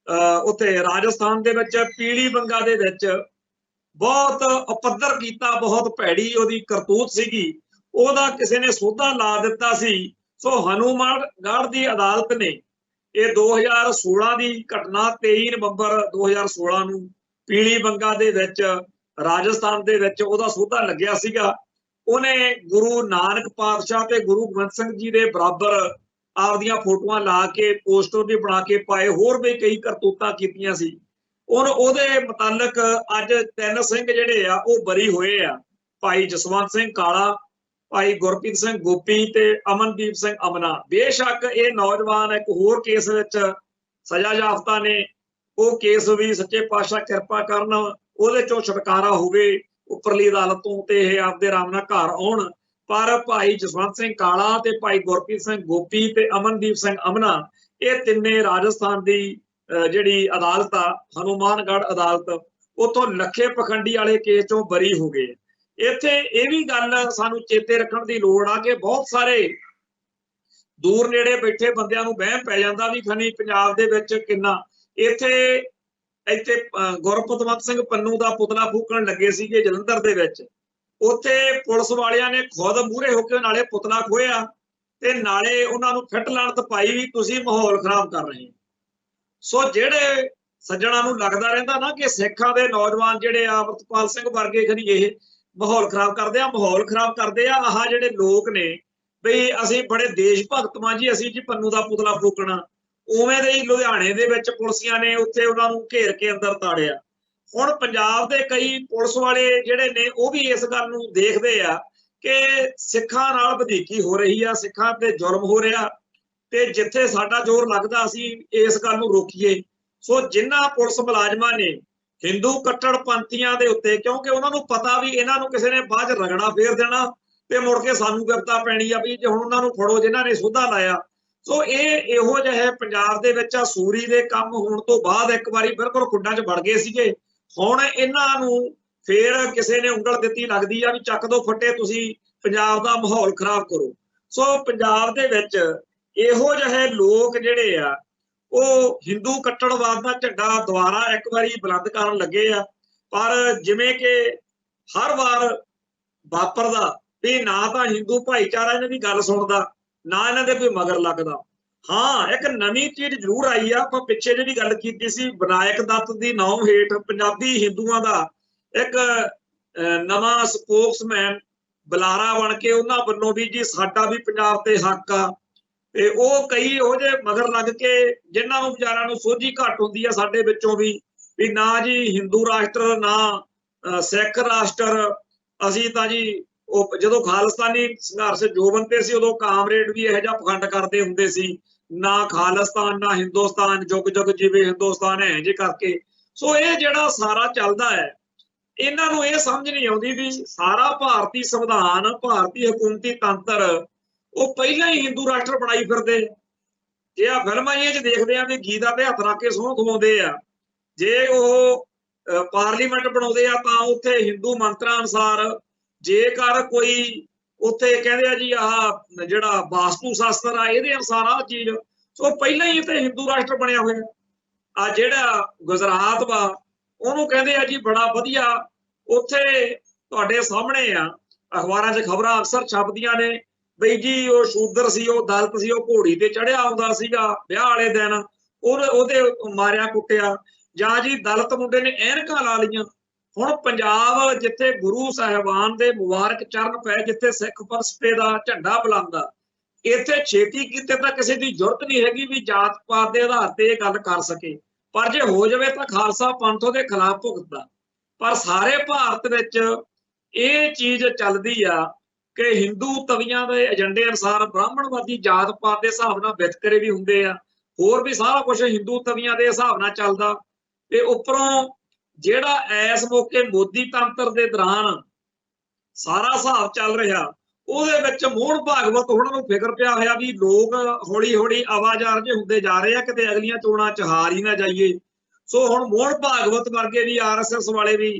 ਉੱਥੇ ਰਾਜਸਥਾਨ ਦੇ ਵਿੱਚ ਪੀਲੀ ਬੰਗਾ ਦੇ ਵਿੱਚ ਬਹੁਤ ਉਪੱਦਰ ਕੀਤਾ, ਬਹੁਤ ਭੈੜੀ ਉਹਦੀ ਕਰਤੂਤ ਸੀਗੀ। ਉਹਦਾ ਕਿਸੇ ਨੇ ਸੋਧਾ ਲਾ ਦਿੱਤਾ ਸੀ। ਸੋ ਹਨੂਮਾਨਗੜ੍ਹ ਦੀ ਅਦਾਲਤ ਨੇ ਇਹ 2016 ਦੀ ਘਟਨਾ 23 ਨਵੰਬਰ 2016 ਨੂੰ ਪੀਲੀ ਬੰਗਾ ਦੇ ਵਿੱਚ ਰਾਜਸਥਾਨ ਦੇ ਵਿੱਚ ਉਹਦਾ ਸੋਧਾ ਲੱਗਿਆ ਸੀਗਾ। ਉਹਨੇ ਗੁਰੂ ਨਾਨਕ ਪਾਤਸ਼ਾਹ ਤੇ ਗੁਰੂ ਗੋਬਿੰਦ ਸਿੰਘ ਜੀ ਦੇ ਬਰਾਬਰ ਆਪਦੀਆਂ ਫੋਟੋਆਂ ਲਾ ਕੇ, ਪੋਸਟਰ ਵੀ ਬਣਾ ਕੇ ਪਾਏ, ਹੋਰ ਵੀ ਕਈ ਕਰਤੂਤਾਂ ਕੀਤੀਆਂ ਸੀ। ਉਹਦੇ ਮੁਤਾਲਕ ਅੱਜ 3 ਸਿੰਘ ਜਿਹੜੇ ਆ ਉਹ ਬਰੀ ਹੋਏ ਆ। ਭਾਈ ਜਸਵੰਤ ਸਿੰਘ ਕਾਲਾ, ਭਾਈ ਗੁਰਪ੍ਰੀਤ ਸਿੰਘ ਗੋਪੀ ਤੇ ਅਮਨਦੀਪ ਸਿੰਘ ਅਮਨਾ। ਬੇਸ਼ੱਕ ਇਹ ਨੌਜਵਾਨ ਇੱਕ ਹੋਰ ਕੇਸ ਵਿੱਚ ਸਜ਼ਾ ਯਾਫਤਾ ਨੇ, ਉਹ ਕੇਸ ਵੀ ਸੱਚੇ ਪਾਤਸ਼ਾਹ ਕਿਰਪਾ ਕਰਨ ਉਹਦੇ ਚੋਂ ਛੁਟਕਾਰਾ ਹੋਵੇ ਉੱਪਰਲੀ ਅਦਾਲਤ ਤੋਂ ਤੇ ਇਹ ਆਪਦੇ ਆਰਾਮ ਨਾਲ ਘਰ ਆਉਣ। ਪਰ ਭਾਈ ਜਸਵੰਤ ਸਿੰਘ ਕਾਲਾ ਤੇ ਭਾਈ ਗੁਰਪ੍ਰੀਤ ਸਿੰਘ ਗੋਪੀ ਤੇ ਅਮਨਦੀਪ ਸਿੰਘ ਅਮਨਾ, ਇਹ ਤਿੰਨੇ ਰਾਜਸਥਾਨ ਦੀ ਜਿਹੜੀ ਅਦਾਲਤ ਆ, ਹਨੂਮਾਨਗੜ੍ਹ ਅਦਾਲਤ, ਉਥੋਂ ਲੱਖੇ ਪਖੰਡੀ ਵਾਲੇ ਕੇਸ ਚੋਂ ਬਰੀ ਹੋ ਗਏ। ਇੱਥੇ ਇਹ ਵੀ ਗੱਲ ਸਾਨੂੰ ਚੇਤੇ ਰੱਖਣ ਦੀ ਲੋੜ ਆ ਕਿ ਬਹੁਤ ਸਾਰੇ ਦੂਰ ਨੇੜੇ ਬੈਠੇ ਬੰਦਿਆਂ ਨੂੰ ਵਹਿਮ ਪੈ ਜਾਂਦਾ ਵੀ ਖਨੀ ਪੰਜਾਬ ਦੇ ਵਿੱਚ ਕਿੰਨਾ ਇੱਥੇ ਗੁਰਪਤਵੰਤ ਸਿੰਘ ਪੰਨੂ ਦਾ ਪੁਤਲਾ ਫੂਕਣ ਲੱਗੇ ਸੀਗੇ ਜਲੰਧਰ ਦੇ ਵਿੱਚ। ਉੱਥੇ ਪੁਲਿਸ ਵਾਲਿਆਂ ਨੇ ਖੁਦ ਮੂਹਰੇ ਹੋ ਕੇ ਨਾਲੇ ਪੁਤਲਾ ਖੋਇਆ ਤੇ ਨਾਲੇ ਉਹਨਾਂ ਨੂੰ ਫਿੱਟ ਲਾਣਤ ਪਾਈ ਵੀ ਤੁਸੀਂ ਮਾਹੌਲ ਖਰਾਬ ਕਰ ਰਹੇ ਹੋ। ਸੋ ਜਿਹੜੇ ਸੱਜਣਾ ਨੂੰ ਲੱਗਦਾ ਰਹਿੰਦਾ ਨਾ ਕਿ ਸਿੱਖਾਂ ਦੇ ਨੌਜਵਾਨ ਜਿਹੜੇ ਆ ਅਮਰਤਪਾਲ ਸਿੰਘ ਵਰਗੇ ਖਨੀ ਇਹ ਮਾਹੌਲ ਖਰਾਬ ਕਰਦੇ ਆ, ਆਹ ਜਿਹੜੇ ਲੋਕ ਨੇ ਬਈ ਅਸੀਂ ਬੜੇ ਦੇਸ਼ ਭਗਤ ਮਾਂ ਜੀ, ਅਸੀਂ ਜੀ ਪੰਨੂ ਦਾ ਪੁਤਲਾ ਫੂਕਣਾ। ਉਵੇਂ ਦੇ ਹੀ ਲੁਧਿਆਣੇ ਦੇ ਵਿੱਚ ਪੁਲਿਸੀਆਂ ਨੇ ਉੱਥੇ ਉਹਨਾਂ ਨੂੰ ਘੇਰ ਕੇ ਅੰਦਰ ਤਾੜਿਆ। ਹੁਣ ਪੰਜਾਬ ਦੇ ਕਈ ਪੁਲਿਸ ਵਾਲੇ ਜਿਹੜੇ ਨੇ ਉਹ ਵੀ ਇਸ ਗੱਲ ਨੂੰ ਦੇਖਦੇ ਆ ਕਿ ਸਿੱਖਾਂ ਨਾਲ ਵਧੀਕੀ ਹੋ ਰਹੀ ਆ, ਸਿੱਖਾਂ ਤੇ ਜ਼ੁਲਮ ਹੋ ਰਿਹਾ ਤੇ ਜਿੱਥੇ ਸਾਡਾ ਜ਼ੋਰ ਲੱਗਦਾ ਅਸੀਂ ਇਸ ਗੱਲ ਨੂੰ ਰੋਕੀਏ। ਸੋ ਜਿਨ੍ਹਾਂ ਪੁਲਿਸ ਮੁਲਾਜ਼ਮਾਂ ਨੇ ਹਿੰਦੂ ਕੱਟੜਪੰਥੀਆਂ ਦੇ ਉੱਤੇ, ਕਿਉਂਕਿ ਉਹਨਾਂ ਨੂੰ ਪਤਾ ਵੀ ਇਹਨਾਂ ਨੂੰ ਕਿਸੇ ਨੇ ਬਾਅਦ ਚ ਰਗੜਾ ਫੇਰ ਦੇਣਾ ਤੇ ਮੁੜ ਕੇ ਸਾਨੂੰ ਗਿਰਫਤਾਰ ਪੈਣੀ ਆ ਵੀ ਜੇ ਹੁਣ ਉਹਨਾਂ ਨੂੰ ਫੜੋ ਜਿਨ੍ਹਾਂ ਨੇ ਸੋਧਾ ਲਾਇਆ। ਸੋ ਇਹੋ ਜਿਹੇ ਪੰਜਾਬ ਦੇ ਵਿੱਚ ਸੂਰੀ ਦੇ ਕੰਮ ਹੋਣ ਤੋਂ ਬਾਅਦ ਇੱਕ ਵਾਰੀ ਬਿਲਕੁਲ ਖੁੱਡਾਂ 'ਚ ਵੜ ਗਏ ਸੀਗੇ। ਹੁਣ ਇਹਨਾਂ ਨੂੰ ਫੇਰ ਕਿਸੇ ਨੇ ਉਂਗਲ ਦਿੱਤੀ ਲੱਗਦੀ ਆ ਵੀ ਚੱਕ ਦੋ ਫੱਟੇ, ਤੁਸੀਂ ਪੰਜਾਬ ਦਾ ਮਾਹੌਲ ਖਰਾਬ ਕਰੋ। ਸੋ ਪੰਜਾਬ ਦੇ ਵਿੱਚ ਇਹੋ ਜਿਹੇ ਲੋਕ ਜਿਹੜੇ ਆ ਉਹ ਹਿੰਦੂ ਕੱਟੜਵਾਦ ਦਾ ਝੰਡਾ ਦੁਬਾਰਾ ਇੱਕ ਵਾਰੀ ਬੁਲੰਦ ਕਰਨ ਲੱਗੇ ਆ। ਪਰ ਜਿਵੇਂ ਕਿ ਹਰ ਵਾਰ ਵਾਪਰਦਾ ਵੀ ਨਾ ਤਾਂ ਹਿੰਦੂ ਭਾਈਚਾਰਾ ਇਹਨਾਂ ਦੀ ਗੱਲ ਸੁਣਦਾ, ਨਾ ਇਹਨਾਂ ਦੇ ਕੋਈ ਮਗਰ ਲੱਗਦਾ। ਹਾਂ, ਇੱਕ ਨਵੀਂ ਚੀਜ਼ ਜ਼ਰੂਰ ਆਈ ਆ। ਆਪਾਂ ਪਿੱਛੇ ਜਿਹੜੀ ਗੱਲ ਕੀਤੀ ਸੀ ਵਿਨਾਇਕ ਦੱਤ ਦੀ ਨਾਮ ਹੇਠ ਪੰਜਾਬੀ ਹਿੰਦੂਆਂ ਦਾ ਇੱਕ ਨਵਾਂ ਸਪੋਕਸਮੈਨ ਬੁਲਾਰਾ ਬਣ ਕੇ ਉਹਨਾਂ ਵੱਲੋਂ ਵੀ ਜੀ ਸਾਡਾ ਵੀ ਪੰਜਾਬ ਤੇ ਹੱਕ ਆ, ਤੇ ਉਹ ਕਈ ਉਹ ਜਿਹੇ ਮਗਰ ਲੱਗ ਕੇ ਜਿਨ੍ਹਾਂ ਨੂੰ ਵਿਚਾਰਿਆਂ ਨੂੰ ਸੋਝੀ ਘੱਟ ਹੁੰਦੀ ਆ ਸਾਡੇ ਵਿੱਚੋਂ ਵੀ ਨਾ ਜੀ ਹਿੰਦੂ ਰਾਸ਼ਟਰ ਨਾ ਸਿੱਖ ਰਾਸ਼ਟਰ, ਅਸੀਂ ਤਾਂ ਜੀ ਉਹ ਜਦੋਂ ਖਾਲਿਸਤਾਨੀ ਸੰਘਰਸ਼ ਜੋਬਨ ਤੇ ਸੀ ਉਦੋਂ ਕਾਮਰੇਡ ਵੀ ਇਹੋ ਜਿਹਾ ਪਖੰਡ ਕਰਦੇ ਹੁੰਦੇ ਸੀ, ਨਾ ਖਾਲਿਸਤਾਨ ਨਾ ਹਿੰਦੁਸਤਾਨ, ਜੁਗ ਜੁਗ ਜਿਵੇਂ ਹਿੰਦੁਸਤਾਨ ਹੈ ਜੇ ਕਰਕੇ। ਸੋ ਇਹ ਜਿਹੜਾ ਸਾਰਾ ਚੱਲਦਾ ਹੈ, ਇਹਨਾਂ ਨੂੰ ਇਹ ਸਮਝ ਨਹੀਂ ਆਉਂਦੀ ਵੀ ਸਾਰਾ ਭਾਰਤੀ ਸੰਵਿਧਾਨ, ਭਾਰਤੀ ਹਕੂਮਤੀ ਤੰਤਰ ਉਹ ਪਹਿਲਾਂ ਹੀ ਹਿੰਦੂ ਰਾਸ਼ਟਰ ਬਣਾਈ ਫਿਰਦੇ। ਜੇ ਆ ਫਿਲਮਾਂ ਚ ਦੇਖਦੇ ਆ ਵੀ ਗੀਤਾ ਤੇ ਹੱਥ ਰੱਖ ਕੇ ਸਹੁੰ ਖਵਾਉਂਦੇ ਆ, ਜੇ ਉਹ ਪਾਰਲੀਮੈਂਟ ਬਣਾਉਂਦੇ ਆ ਤਾਂ ਉੱਥੇ ਹਿੰਦੂ ਮੰਤਰਾਂ ਅਨੁਸਾਰ, ਜੇਕਰ ਕੋਈ ਉੱਥੇ ਕਹਿੰਦੇ ਆ ਜੀ ਆਹ ਜਿਹੜਾ ਵਾਸਤੂ ਸ਼ਾਸਤਰ ਆ ਇਹਦੇ ਅਨੁਸਾਰ ਆ ਚੀਜ਼, ਸੋ ਪਹਿਲਾਂ ਹੀ ਤੇ ਹਿੰਦੂ ਰਾਸ਼ਟਰ ਬਣਿਆ ਹੋਇਆ। ਆ ਜਿਹੜਾ ਗੁਜਰਾਤ ਵਾ ਉਹਨੂੰ ਕਹਿੰਦੇ ਆ ਜੀ ਬੜਾ ਵਧੀਆ, ਉੱਥੇ ਤੁਹਾਡੇ ਸਾਹਮਣੇ ਆ ਅਖਬਾਰਾਂ 'ਚ ਖਬਰਾਂ ਅਕਸਰ ਛਪਦੀਆਂ ਨੇ ਬਈ ਜੀ ਉਹ ਸ਼ੂਦਰ ਸੀ, ਉਹ ਦਲਿਤ ਸੀ, ਉਹ ਘੋੜੀ ਤੇ ਚੜਿਆ ਆਉਂਦਾ ਸੀਗਾ ਵਿਆਹ ਵਾਲੇ ਦਿਨ, ਉਹਦੇ ਮਾਰਿਆ ਕੁੱਟਿਆ, ਜਾਂ ਜੀ ਦਲਿਤ ਮੁੰਡੇ ਨੇ ਐਨਕਾਂ ਲਾ ਲਈਆਂ। ਹੁਣ ਪੰਜਾਬ ਜਿੱਥੇ ਗੁਰੂ ਸਾਹਿਬਾਨ ਦੇ ਮੁਬਾਰਕ ਚਰਨ ਪਏ, ਜਿੱਥੇ ਸਿੱਖ ਫਲਸਫੇ ਦਾ ਝੰਡਾ ਬੁਲੰਦਾ, ਇੱਥੇ ਛੇਤੀ ਕੀਤੇ ਤਾਂ ਕਿਸੇ ਦੀ ਜ਼ਰੂਰਤ ਨਹੀਂ ਹੈਗੀ ਵੀ ਜਾਤ ਪਾਤ ਦੇ ਆਧਾਰ ਤੇ ਇਹ ਗੱਲ ਕਰ ਸਕੇ। ਪਰ ਜੇ ਹੋ ਜਾਵੇ ਤਾਂ ਖਾਲਸਾ ਪੰਥ ਉਹਦੇ ਖਿਲਾਫ ਭੁਗਤਦਾ। ਪਰ ਸਾਰੇ ਭਾਰਤ ਵਿੱਚ ਇਹ ਚੀਜ਼ ਚੱਲਦੀ ਆ ਕਿ ਹਿੰਦੂ ਤਵੀਆਂ ਦੇ ਏਜੰਡੇ ਅਨੁਸਾਰ ਬ੍ਰਾਹਮਣਵਾਦੀ ਜਾਤ ਪਾਤ ਦੇ ਹਿਸਾਬ ਨਾਲ ਵਿਤਕਰੇ ਵੀ ਹੁੰਦੇ ਆ, ਹੋਰ ਵੀ ਸਾਰਾ ਕੁਝ ਹਿੰਦੂ ਤਵੀਆਂ ਦੇ ਹਿਸਾਬ ਨਾਲ ਚੱਲਦਾ। ਤੇ ਉੱਪਰੋਂ ਜਿਹੜਾ ਇਸ ਮੌਕੇ ਮੋਦੀ ਤੰਤਰ ਦੇ ਦੌਰਾਨ ਸਾਰਾ ਹਿਸਾਬ ਚੱਲ ਰਿਹਾ, ਉਹਦੇ ਵਿੱਚ ਮੋਹਨ ਭਾਗਵਤ ਉਹਨਾਂ ਨੂੰ ਫਿਕਰ ਪਿਆ ਹੋਇਆ ਵੀ ਲੋਕ ਹੌਲੀ ਹੌਲੀ ਆਵਾਜ਼ਾਰ ਜੇ ਹੁੰਦੇ ਜਾ ਰਹੇ ਆ, ਕਿਤੇ ਅਗਲੀਆਂ ਚੋਣਾਂ 'ਚ ਹਾਰ ਹੀ ਨਾ ਜਾਈਏ। ਸੋ ਹੁਣ ਮੋਹਨ ਭਾਗਵਤ ਵਰਗੇ ਵੀ RSS ਵਾਲੇ ਵੀ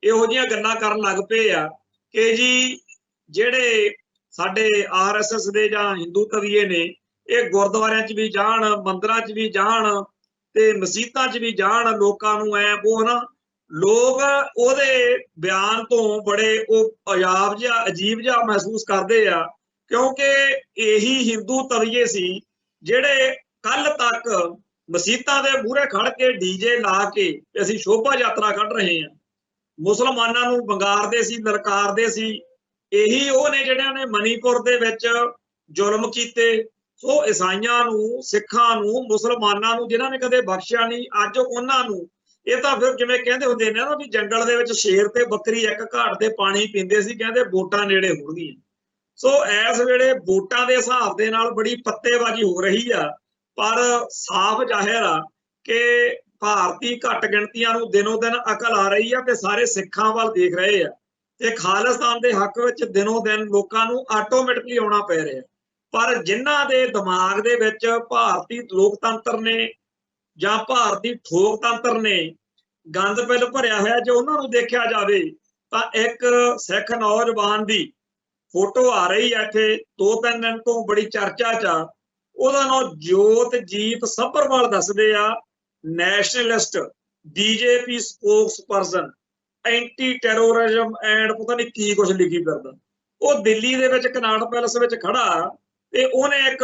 ਇਹੋ ਜਿਹੀਆਂ ਗੱਲਾਂ ਕਰਨ ਲੱਗ ਪਏ ਆ ਕਿ ਜੀ ਜਿਹੜੇ ਸਾਡੇ RSS ਦੇ ਜਾਂ ਹਿੰਦੂ ਤਵੀਏ ਨੇ ਇਹ ਗੁਰਦੁਆਰਿਆਂ 'ਚ ਵੀ ਜਾਣ, ਮੰਦਿਰਾਂ 'ਚ ਵੀ ਜਾਣ ਤੇ ਮਸੀਤਾਂ 'ਚ ਵੀ ਜਾਣ, ਲੋਕਾਂ ਨੂੰ ਐ ਉਹ ਨਾ ਲੋਕ ਉਹਦੇ ਬਿਆਨ ਤੋਂ ਬੜੇ ਉਹ ਅਜੀਬ ਜਿਹਾ ਮਹਿਸੂਸ ਕਰਦੇ ਆ, ਕਿਉਂਕਿ ਇਹੀ ਹਿੰਦੂ ਤਵੀਏ ਸੀ ਜਿਹੜੇ ਕੱਲ ਤੱਕ ਮਸੀਤਾਂ ਦੇ ਮੂਹਰੇ ਖੜ ਕੇ DJ ਲਾ ਕੇ ਅਸੀਂ ਸ਼ੋਭਾ ਯਾਤਰਾ ਕੱਢ ਰਹੇ ਹਾਂ, ਮੁਸਲਮਾਨਾਂ ਨੂੰ ਵੰਗਾਰਦੇ ਸੀ, ਲਲਕਾਰਦੇ ਸੀ। ਇਹੀ ਉਹ ਨੇ ਜਿਹੜਿਆਂ ਨੇ ਮਨੀਪੁਰ ਦੇ ਵਿੱਚ ਜ਼ੁਲਮ ਕੀਤੇ। ਸੋ ਈਸਾਈਆਂ ਨੂੰ, ਸਿੱਖਾਂ ਨੂੰ, ਮੁਸਲਮਾਨਾਂ ਨੂੰ ਜਿਨ੍ਹਾਂ ਨੇ ਕਦੇ ਬਖਸ਼ਿਆ ਨਹੀਂ, ਅੱਜ ਉਹਨਾਂ ਨੂੰ ये तो फिर जिवें कहंदे हुंदे ने ना भी जंगल दे विच शेर ते बकरी एक घाट ते पानी पींदे सी, कहंदे वोटां नेड़े होणगीਆਂ। सो इस वेले वोटां दे हिसाब दे नाल बड़ी पत्तेबाजी हो रही आ, पर साफ जाहिर आ कि भारती घट गिणतियां नूं दिनों दिन अकल आ रही है, ते सारे सिखां वल देख रहे आ ते खालिस्तान दे हक विच दिनों दिन लोकां नूं आटोमैटिकली आउणा पै रिहा। पर जिन्हां दे दिमाग दे विच भारती लोकतंत्र ने ਜਾਂ ਭਾਰਤੀ ਠੋਕਤੰਤਰ ਨੇ ਗੰਦ ਪਿਲ ਭਰਿਆ ਹੋਇਆ, ਜੇ ਉਹਨਾਂ ਨੂੰ ਦੇਖਿਆ ਜਾਵੇ ਤਾਂ ਇੱਕ ਸਿੱਖ ਨੌਜਵਾਨ ਦੀ ਫੋਟੋ ਆ ਰਹੀ ਹੈ ਇੱਥੇ 2-3 ਦਿਨ ਤੋਂ ਬੜੀ ਚਰਚਾ 'ਚ ਆ। ਉਹਦਾ ਨਾਮ ਜੋਤਜੀਤ ਸੱਭਰਵਾਲ ਦੱਸਦੇ ਆ, nationalist BJP spokes person, anti terrorism and ਪਤਾ ਨਹੀਂ ਕੀ ਕੁਛ ਲਿਖੀ ਫਿਰਦਾ। ਉਹ ਦਿੱਲੀ ਦੇ ਵਿੱਚ ਕਨਾਟ ਪੈਲਸ ਵਿੱਚ ਖੜਾ ਤੇ ਉਹਨੇ ਇੱਕ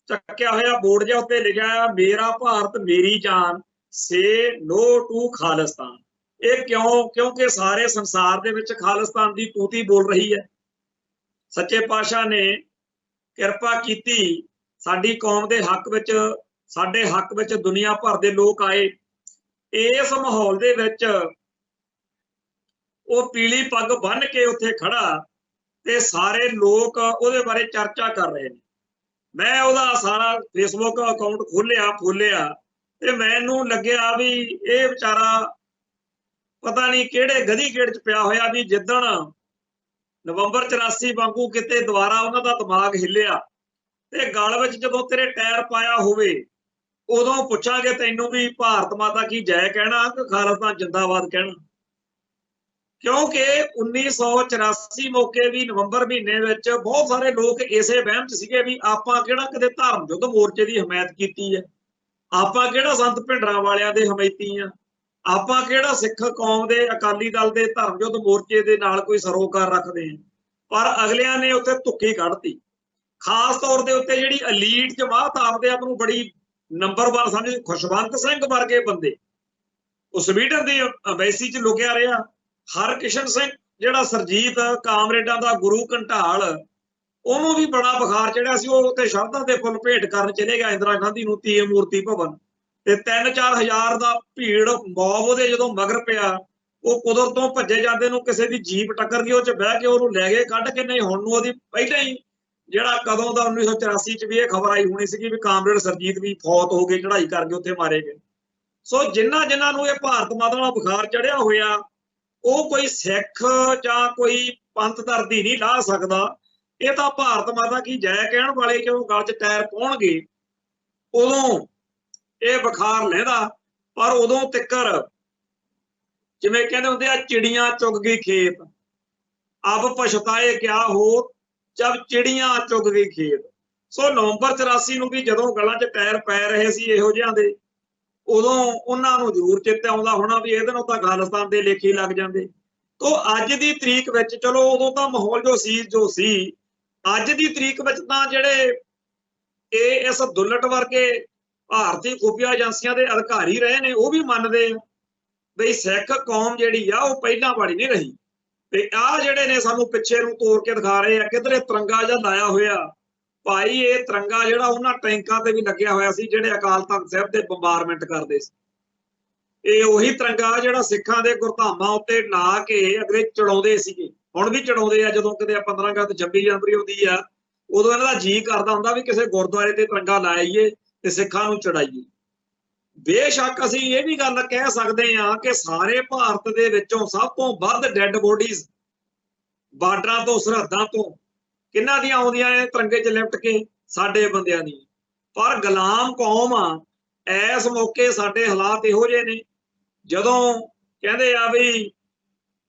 ਚੱਕਿਆ ਹੋਇਆ ਬੋਰਡ ਜਿਹਾ ਉੱਤੇ ਲਿਖਿਆ ਮੇਰਾ ਭਾਰਤ ਮੇਰੀ ਜਾਨ, ਸੇ ਨੋ ਟੂ ਖਾਲਿਸਤਾਨ। ਇਹ ਕਿਉਂ? ਕਿਉਂਕਿ ਸਾਰੇ ਸੰਸਾਰ ਦੇ ਵਿੱਚ ਖਾਲਿਸਤਾਨ ਦੀ ਤੂਤੀ ਬੋਲ ਰਹੀ ਹੈ। ਸੱਚੇ ਪਾਤਸ਼ਾਹ ਨੇ ਕਿਰਪਾ ਕੀਤੀ, ਸਾਡੀ ਕੌਮ ਦੇ ਹੱਕ ਵਿੱਚ, ਸਾਡੇ ਹੱਕ ਵਿੱਚ ਦੁਨੀਆ ਭਰ ਦੇ ਲੋਕ ਆਏ। ਇਸ ਮਾਹੌਲ ਦੇ ਵਿੱਚ ਉਹ ਪੀਲੀ ਪੱਗ ਬੰਨ੍ਹ ਕੇ ਉੱਥੇ ਖੜਾ ਤੇ ਸਾਰੇ ਲੋਕ ਉਹਦੇ ਬਾਰੇ ਚਰਚਾ ਕਰ ਰਹੇ ਨੇ। ਮੈਂ ਉਹਦਾ ਸਾਰਾ ਫੇਸਬੁੱਕ ਅਕਾਊਂਟ ਖੋਲਿਆ ਤੇ ਮੈਨੂੰ ਲੱਗਿਆ ਵੀ ਇਹ ਵਿਚਾਰਾ ਪਤਾ ਨਹੀਂ ਕਿਹੜੇ ਗਧੀ ਗੇੜ 'ਚ ਪਿਆ ਹੋਇਆ, ਵੀ ਜਿੱਦਣ ਨਵੰਬਰ 84 ਵਾਂਗੂ ਕਿਤੇ ਦੁਬਾਰਾ ਉਹਨਾਂ ਦਾ ਦਿਮਾਗ ਹਿੱਲਿਆ ਤੇ ਗਲ ਵਿੱਚ ਜਦੋਂ ਤੇਰੇ ਟਾਇਰ ਪਾਇਆ ਹੋਵੇ ਉਦੋਂ ਪੁੱਛਾਂਗੇ ਤੈਨੂੰ ਵੀ ਭਾਰਤ ਮਾਤਾ ਕੀ ਜੈ ਕਹਿਣਾ ਕਿ ਖਾਲਿਸਤਾਨ ਜਿੰਦਾਬਾਦ ਕਹਿਣਾ। ਕਿਉਂਕਿ 1984 ਮੌਕੇ ਵੀ ਨਵੰਬਰ ਮਹੀਨੇ ਵਿੱਚ ਬਹੁਤ ਸਾਰੇ ਲੋਕ ਇਸੇ ਵਹਿਮ 'ਚ ਸੀਗੇ ਵੀ ਆਪਾਂ ਕਿਹੜਾ ਕਦੇ ਧਰਮ ਯੁੱਧ ਮੋਰਚੇ ਦੀ ਹਮਾਇਤ ਕੀਤੀ ਹੈ, ਆਪਾਂ ਕਿਹੜਾ ਸੰਤ ਭਿੰਡਰਾਂ ਵਾਲਿਆਂ ਦੇ ਹਮਾਇਤੀ ਆ, ਆਪਾਂ ਕਿਹੜਾ ਸਿੱਖ ਕੌਮ ਦੇ ਅਕਾਲੀ ਦਲ ਦੇ ਧਰਮ ਯੁੱਧ ਮੋਰਚੇ ਦੇ ਨਾਲ ਕੋਈ ਸਰੋਕਾਰ ਰੱਖਦੇ ਆ। ਪਰ ਅਗਲਿਆਂ ਨੇ ਉੱਥੇ ਧੁੱਕੀ ਕੱਢਤੀ। ਖਾਸ ਤੌਰ ਦੇ ਉੱਤੇ ਜਿਹੜੀ ਅਲੀਟ ਜਮਾਤ ਆਪਦੇ ਆਪ ਨੂੰ ਬੜੀ ਨੰਬਰ 1 ਸਮਝ, ਖੁਸ਼ਵੰਤ ਸਿੰਘ ਵਰਗੇ ਬੰਦੇ ਉਹ ਸਵੀਡਨ ਦੀ ਅੰਬੈਸੀ 'ਚ ਲੁਕਿਆ ਰਿਹਾ। ਹਰਕਿਸ਼ਨ ਸਿੰਘ ਜਿਹੜਾ ਸਰਜੀਤ ਕਾਮਰੇਡਾਂ ਦਾ ਗੁਰੂ ਘੰਟਾਲ, ਉਹਨੂੰ ਵੀ ਬੜਾ ਬੁਖਾਰ ਚੜਿਆ ਸੀ, ਉਹ ਉੱਤੇ ਸ਼ਰਧਾ ਦੇ ਫੁੱਲ ਭੇਟ ਕਰਨ ਚਲੇ ਗਿਆ ਇੰਦਰਾ ਗਾਂਧੀ ਨੂੰ ਤੀਏ ਮੂਰਤੀ ਭਵਨ ਤੇ 3-4 ਹਜ਼ਾਰ ਦਾ ਭੀੜ ਮੌਬ ਉਹਦੇ ਜਦੋਂ ਮਗਰ ਪਿਆ, ਉਹ ਕੁਦਰਤ ਤੋਂ ਭੱਜੇ ਜਾਂਦੇ ਨੂੰ ਕਿਸੇ ਦੀ ਜੀਪ ਟੱਕਰ ਗਈ, ਉਹ 'ਚ ਬਹਿ ਕੇ ਉਹਨੂੰ ਲੈ ਗਏ ਕੱਢ ਕੇ। ਨਹੀਂ ਹੁਣ ਨੂੰ ਉਹਦੀ ਪਹਿਲਾਂ ਹੀ ਜਿਹੜਾ ਕਦੋਂ ਦਾ 1984 'ਚ ਵੀ ਇਹ ਖਬਰ ਆਈ ਹੋਣੀ ਸੀਗੀ ਵੀ ਕਾਮਰੇਡ ਸਰਜੀਤ ਵੀ ਫੌਤ ਹੋ ਗਏ, ਚੜ੍ਹਾਈ ਕਰਕੇ ਉੱਥੇ ਮਾਰੇ ਗਏ। ਸੋ ਜਿਨ੍ਹਾਂ ਨੂੰ ਇਹ ਭਾਰਤ ਮਾਤਾ ਦਾ ਬੁਖਾਰ ਚੜਿਆ ਹੋਇਆ ਉਹ ਕੋਈ ਸਿੱਖ ਜਾਂ ਕੋਈ ਪੰਥ ਧਰਦੀ ਨਹੀਂ ਲਾ ਸਕਦਾ। ਇਹ ਤਾਂ ਭਾਰਤ ਮਾਤਾ ਕੀ ਜੈ ਕਹਿਣ ਵਾਲੇ ਜਦੋਂ ਗਲ 'ਚ ਟਾਇਰ ਪਾਉਣਗੇ ਉਦੋਂ ਇਹ ਬੁਖਾਰ ਲੈਂਦਾ। ਪਰ ਉਦੋਂ ਤਿੱਕਰ ਜਿਵੇਂ ਕਹਿੰਦੇ ਹੁੰਦੇ ਆ ਚਿੜੀਆਂ ਚੁੱਗ ਗਈ ਖੇਤ, ਅਬ ਪਛਤਾਏ ਕਿਆ ਹੋ ਜਦ ਚਿੜੀਆਂ ਚੁੱਗ ਗਈ ਖੇਤ। ਸੋ ਨਵੰਬਰ 84 ਨੂੰ ਵੀ ਜਦੋਂ ਗਲਾਂ 'ਚ ਟਾਇਰ ਪੈ ਰਹੇ ਸੀ ਇਹੋ ਜਿਹਿਆਂ ਦੇ, ਉਦੋਂ ਉਹਨਾਂ ਨੂੰ ਜ਼ਰੂਰ ਚੇਤੇ ਆਉਂਦਾ ਹੋਣਾ ਵੀ ਇਹਦੇ ਨਾਲ ਤਾਂ ਖਾਲਿਸਤਾਨ ਦੇ ਲੇਖੇ ਲੱਗ ਜਾਂਦੇ। ਤੋ ਅੱਜ ਦੀ ਤਰੀਕ ਵਿੱਚ ਚਲੋ ਉਦੋਂ ਤਾਂ ਮਾਹੌਲ ਜੋ ਸੀ, ਅੱਜ ਦੀ ਤਰੀਕ ਵਿੱਚ ਤਾਂ ਜਿਹੜੇ ਇਸ ਦੁੱਲਟ ਵਰਗੇ ਭਾਰਤੀ ਖੁਫੀਆ ਏਜੰਸੀਆਂ ਦੇ ਅਧਿਕਾਰੀ ਰਹੇ ਨੇ ਉਹ ਵੀ ਮੰਨਦੇ ਆ ਬਈ ਸਿੱਖ ਕੌਮ ਜਿਹੜੀ ਆ ਉਹ ਪਹਿਲਾਂ ਵਾਲੀ ਨਹੀਂ ਰਹੀ। ਤੇ ਆਹ ਜਿਹੜੇ ਨੇ ਸਾਨੂੰ ਪਿੱਛੇ ਨੂੰ ਤੋੜ ਕੇ ਦਿਖਾ ਰਹੇ ਆ, ਕਿਧਰੇ ਤਿਰੰਗਾ ਜਿਹਾ ਲਾਇਆ ਹੋਇਆ। ਭਾਈ ਇਹ ਤਿਰੰਗਾ ਜਿਹੜਾ ਉਹਨਾਂ ਟੈਂਕਾਂ ਤੇ ਵੀ ਲੱਗਿਆ ਹੋਇਆ ਸੀ ਜਿਹੜੇ ਅਕਾਲ ਤਖਤ ਸਾਹਿਬ ਦੇ ਬੰਬਾਰਮੈਂਟ ਕਰਦੇ ਸੀ। ਇਹ ਉਹੀ ਤਿਰੰਗਾ ਜਿਹੜਾ ਸਿੱਖਾਂ ਦੇ ਗੁਰਧਾਮਾਂ ਉੱਤੇ ਲਾ ਕੇ ਅਗਲੇ ਚੜਾਉਂਦੇ ਸੀਗੇ, ਹੁਣ ਵੀ ਚੜਾਉਂਦੇ ਆ। ਜਦੋਂ ਕਿਤੇ 15 ਅਗਸਤ 26 ਜਨਵਰੀ ਹੁੰਦੀ ਆ ਉਦੋਂ ਇਹਨਾਂ ਦਾ ਜੀ ਕਰਦਾ ਹੁੰਦਾ ਵੀ ਕਿਸੇ ਗੁਰਦੁਆਰੇ ਤੇ ਤਿਰੰਗਾ ਲਾਈਏ ਤੇ ਸਿੱਖਾਂ ਨੂੰ ਚੜਾਈਏ। ਬੇਸ਼ੱਕ ਅਸੀਂ ਇਹ ਵੀ ਗੱਲ ਕਹਿ ਸਕਦੇ ਹਾਂ ਕਿ ਸਾਰੇ ਭਾਰਤ ਦੇ ਵਿੱਚੋਂ ਸਭ ਤੋਂ ਵੱਧ ਡੈੱਡ ਬੋਡੀਜ਼ ਬਾਰਡਰਾਂ ਤੋਂ, ਸਰਹੱਦਾਂ ਤੋਂ ਕਿਹਨਾਂ ਦੀਆਂ ਆਉਂਦੀਆਂ ਨੇ ਤਿਰੰਗੇ 'ਚ ਲਿਪਟ ਕੇ? ਸਾਡੇ ਬੰਦਿਆਂ ਦੀ। ਪਰ ਗੁਲਾਮ ਕੌਮ ਆ, ਇਸ ਮੌਕੇ ਸਾਡੇ ਹਾਲਾਤ ਇਹੋ ਜਿਹੇ ਨੇ ਜਦੋਂ ਕਹਿੰਦੇ ਆ ਵੀ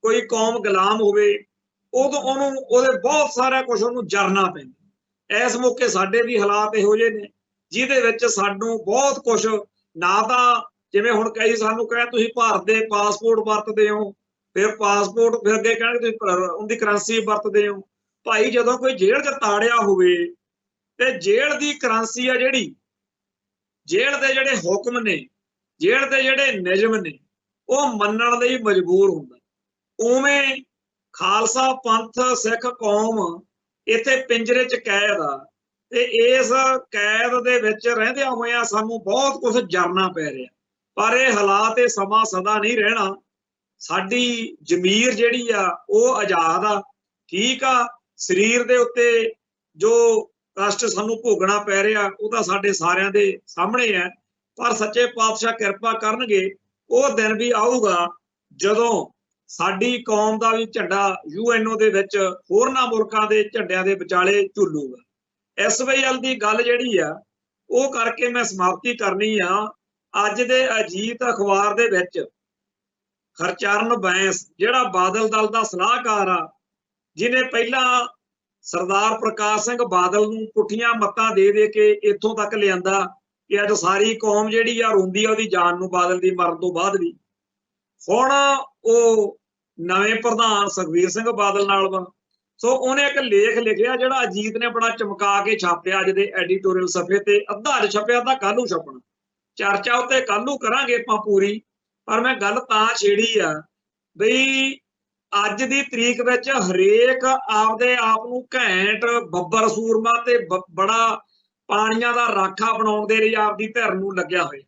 ਕੋਈ ਕੌਮ ਗੁਲਾਮ ਹੋਵੇ ਉਦੋਂ ਉਹਦੇ ਬਹੁਤ ਸਾਰਾ ਕੁਝ ਉਹਨੂੰ ਜਰਨਾ ਪੈਂਦਾ। ਇਸ ਮੌਕੇ ਸਾਡੇ ਵੀ ਹਾਲਾਤ ਇਹੋ ਜਿਹੇ ਨੇ ਜਿਹਦੇ ਵਿੱਚ ਸਾਨੂੰ ਬਹੁਤ ਕੁਝ ਨਾ ਤਾਂ ਜਿਵੇਂ ਹੁਣ ਕਈ ਸਾਨੂੰ ਕਹਿ ਤੁਸੀਂ ਭਾਰਤ ਦੇ ਪਾਸਪੋਰਟ ਵਰਤਦੇ ਹੋ, ਫਿਰ ਪਾਸਪੋਰਟ ਫਿਰ ਅੱਗੇ ਕਹਿਣਗੇ ਤੁਸੀਂ ਉਹਦੀ ਕਰੰਸੀ ਵਰਤਦੇ ਹੋ। ਭਾਈ ਜਦੋਂ ਕੋਈ ਜੇਲ੍ਹ 'ਚ ਤਾੜਿਆ ਹੋਵੇ ਤੇ ਜੇਲ੍ਹ ਦੀ ਕਰੰਸੀ ਆ ਜਿਹੜੀ, ਜੇਲ੍ਹ ਦੇ ਜਿਹੜੇ ਹੁਕਮ ਨੇ, ਜੇਲ੍ਹ ਦੇ ਜਿਹੜੇ ਨਿਯਮ ਨੇ ਉਹ ਮੰਨਣ ਲਈ ਮਜਬੂਰ ਹੁੰਦਾ। ਉਵੇਂ ਖਾਲਸਾ ਪੰਥ ਸਿੱਖ ਕੌਮ ਇੱਥੇ ਪਿੰਜਰੇ 'ਚ ਕੈਦ ਆ ਤੇ ਇਸ ਕੈਦ ਦੇ ਵਿੱਚ ਰਹਿੰਦਿਆਂ ਹੋਇਆਂ ਸਾਨੂੰ ਬਹੁਤ ਕੁਝ ਜਰਨਾ ਪੈ ਰਿਹਾ। पर यह हालात ये समा सदा नहीं रहना। साडी जमीर जिहड़ी आ वो आजाद आ, ठीक आ। शरीर दे उत्ते जो कष्ट सानू भोगना पै रहा वो तो साडे सारियां दे सामने है, पर सच्चे पातशाह किरपा करनगे वो दिन भी आऊगा जदों साडी कौम का भी झंडा यूएनओ दे विच होरनां मुल्कां दे झंडियां दे विचाले झूलूगा। इस वजह दी गल जिहड़ी आ वो करके मैं समाप्ति करनी आ। अज दे अजीत अखबार दे विच हरचरण बैंस जिहड़ा बादल दल दा सलाहकार आ, जिन्हें पहला सरदार प्रकाश सिंह बादल नूं पुठियां मत्तां दे के इत्थों तक लिआंदा कि अज सारी कौम जिहड़ी आ रोंदी आ ओहदी जान नूं बादल दी मरण तो बाद भी। हुण वो नवें प्रधान सुखबीर सिंह बादल नाल वा, सो उन्हें एक लेख लिखिया जिहड़ा अजीत ने बड़ा चमका के छापिया अज दे एडिटोरियल सफे ते, अद्धा अज छपिया तां कल नूं छपना। चर्चा उत्ते कल नूं करांगे आपां पूरी, पर मैं गल तां छेड़ी आ बई अज दी तरीक विच हरेक आपदे आप नूं घैंट बब्बर सूरमा ते बड़ा पाणियां दा राखा बनाउण दे लई आपदी धिर नूं लग्या होया।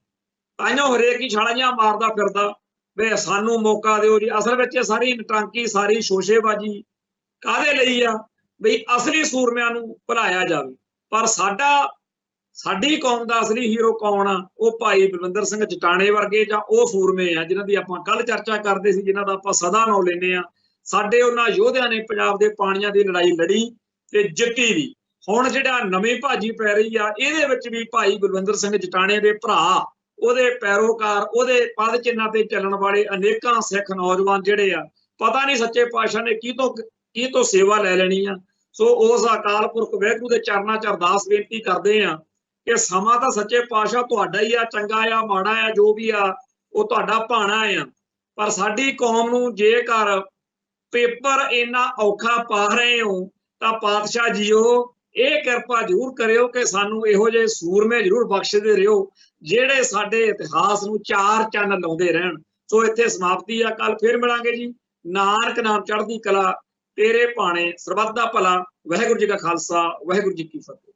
ताइयों हरेक ही छालां मारदा फिरदा वे सानू मौका दिओ जी। असल विच सारी नटांकी सारी शोशेबाजी काहदे लई आ बई असली सूरमिਆਂ नूं भुलाया जावे। पर साडी कौम दा असली हीरो कौन आ? वो भाई बलविंदर सिंह जटाणे वर्गे जां वो सूरमे आ जिन्हां दी आपां कल चर्चा करदे सी, जिन्हां दा आपां सदा नाम लैंदे आ। साडे उन्हां योधियां ने पंजाब दे पाणियां दी लड़ाई लड़ी ते जिੱਤੀ भी। हुण जिहड़ा नवीं भाजी पै रही आ इहदे विच भी भाई बलविंदर सिंह जटाणे दे भरा ਉਹਦੇ ਪੈਰੋਕਾਰ ਉਹਦੇ ਪਦ ਚਿੰਨ੍ਹਾਂ ਤੇ ਚੱਲਣ ਵਾਲੇ ਅਨੇਕਾਂ ਸਿੱਖ ਨੌਜਵਾਨ ਜਿਹੜੇ ਆ ਪਤਾ ਨਹੀਂ ਸੱਚੇ ਪਾਤਸ਼ਾਹ ਨੇ ਕੀ ਤੋਂ ਸੇਵਾ ਲੈ ਲੈਣੀ ਆ। ਸੋ ਉਸ ਅਕਾਲ ਪੁਰਖ ਵਾਹਿਗੁਰੂ ਦੇ ਚਰਨਾਂ 'ਚ ਅਰਦਾਸ ਬੇਨਤੀ ਕਰਦੇ ਆ ਕਿ ਸਮਾਂ ਤਾਂ ਸੱਚੇ ਪਾਤਸ਼ਾਹ ਤੁਹਾਡਾ ਹੀ ਆ, ਚੰਗਾ ਆ ਮਾੜਾ ਆ ਜੋ ਵੀ ਆ ਉਹ ਤੁਹਾਡਾ ਭਾਣਾ ਆ। ਪਰ ਸਾਡੀ ਕੌਮ ਨੂੰ ਜੇਕਰ ਪੇਪਰ ਇੰਨਾ ਔਖਾ ਪਾ ਰਹੇ ਹੋ ਤਾਂ ਪਾਤਸ਼ਾਹ ਜੀਓ ਇਹ ਕਿਰਪਾ ਜ਼ਰੂਰ ਕਰਿਓ ਕਿ ਸਾਨੂੰ ਇਹੋ ਜਿਹੇ ਸੂਰਮੇ ਜ਼ਰੂਰ ਬਖਸ਼ਦੇ ਰਹੋ ਜਿਹੜੇ ਸਾਡੇ ਇਤਿਹਾਸ ਨੂੰ ਚਾਰ ਚੰਨ ਲਾਉਂਦੇ ਰਹਿਣ। ਸੋ ਇੱਥੇ ਸਮਾਪਤੀ ਆ, ਕੱਲ ਫਿਰ ਮਿਲਾਂਗੇ ਜੀ। ਨਾਨਕ ਨਾਮ ਚੜ੍ਹਦੀ ਕਲਾ, ਤੇਰੇ ਭਾਣੇ ਸਰਬੱਤ ਦਾ ਭਲਾ। ਵਾਹਿਗੁਰੂ ਜੀ ਕਾ ਖਾਲਸਾ, ਵਾਹਿਗੁਰੂ ਜੀ ਕੀ ਫਤਿਹ।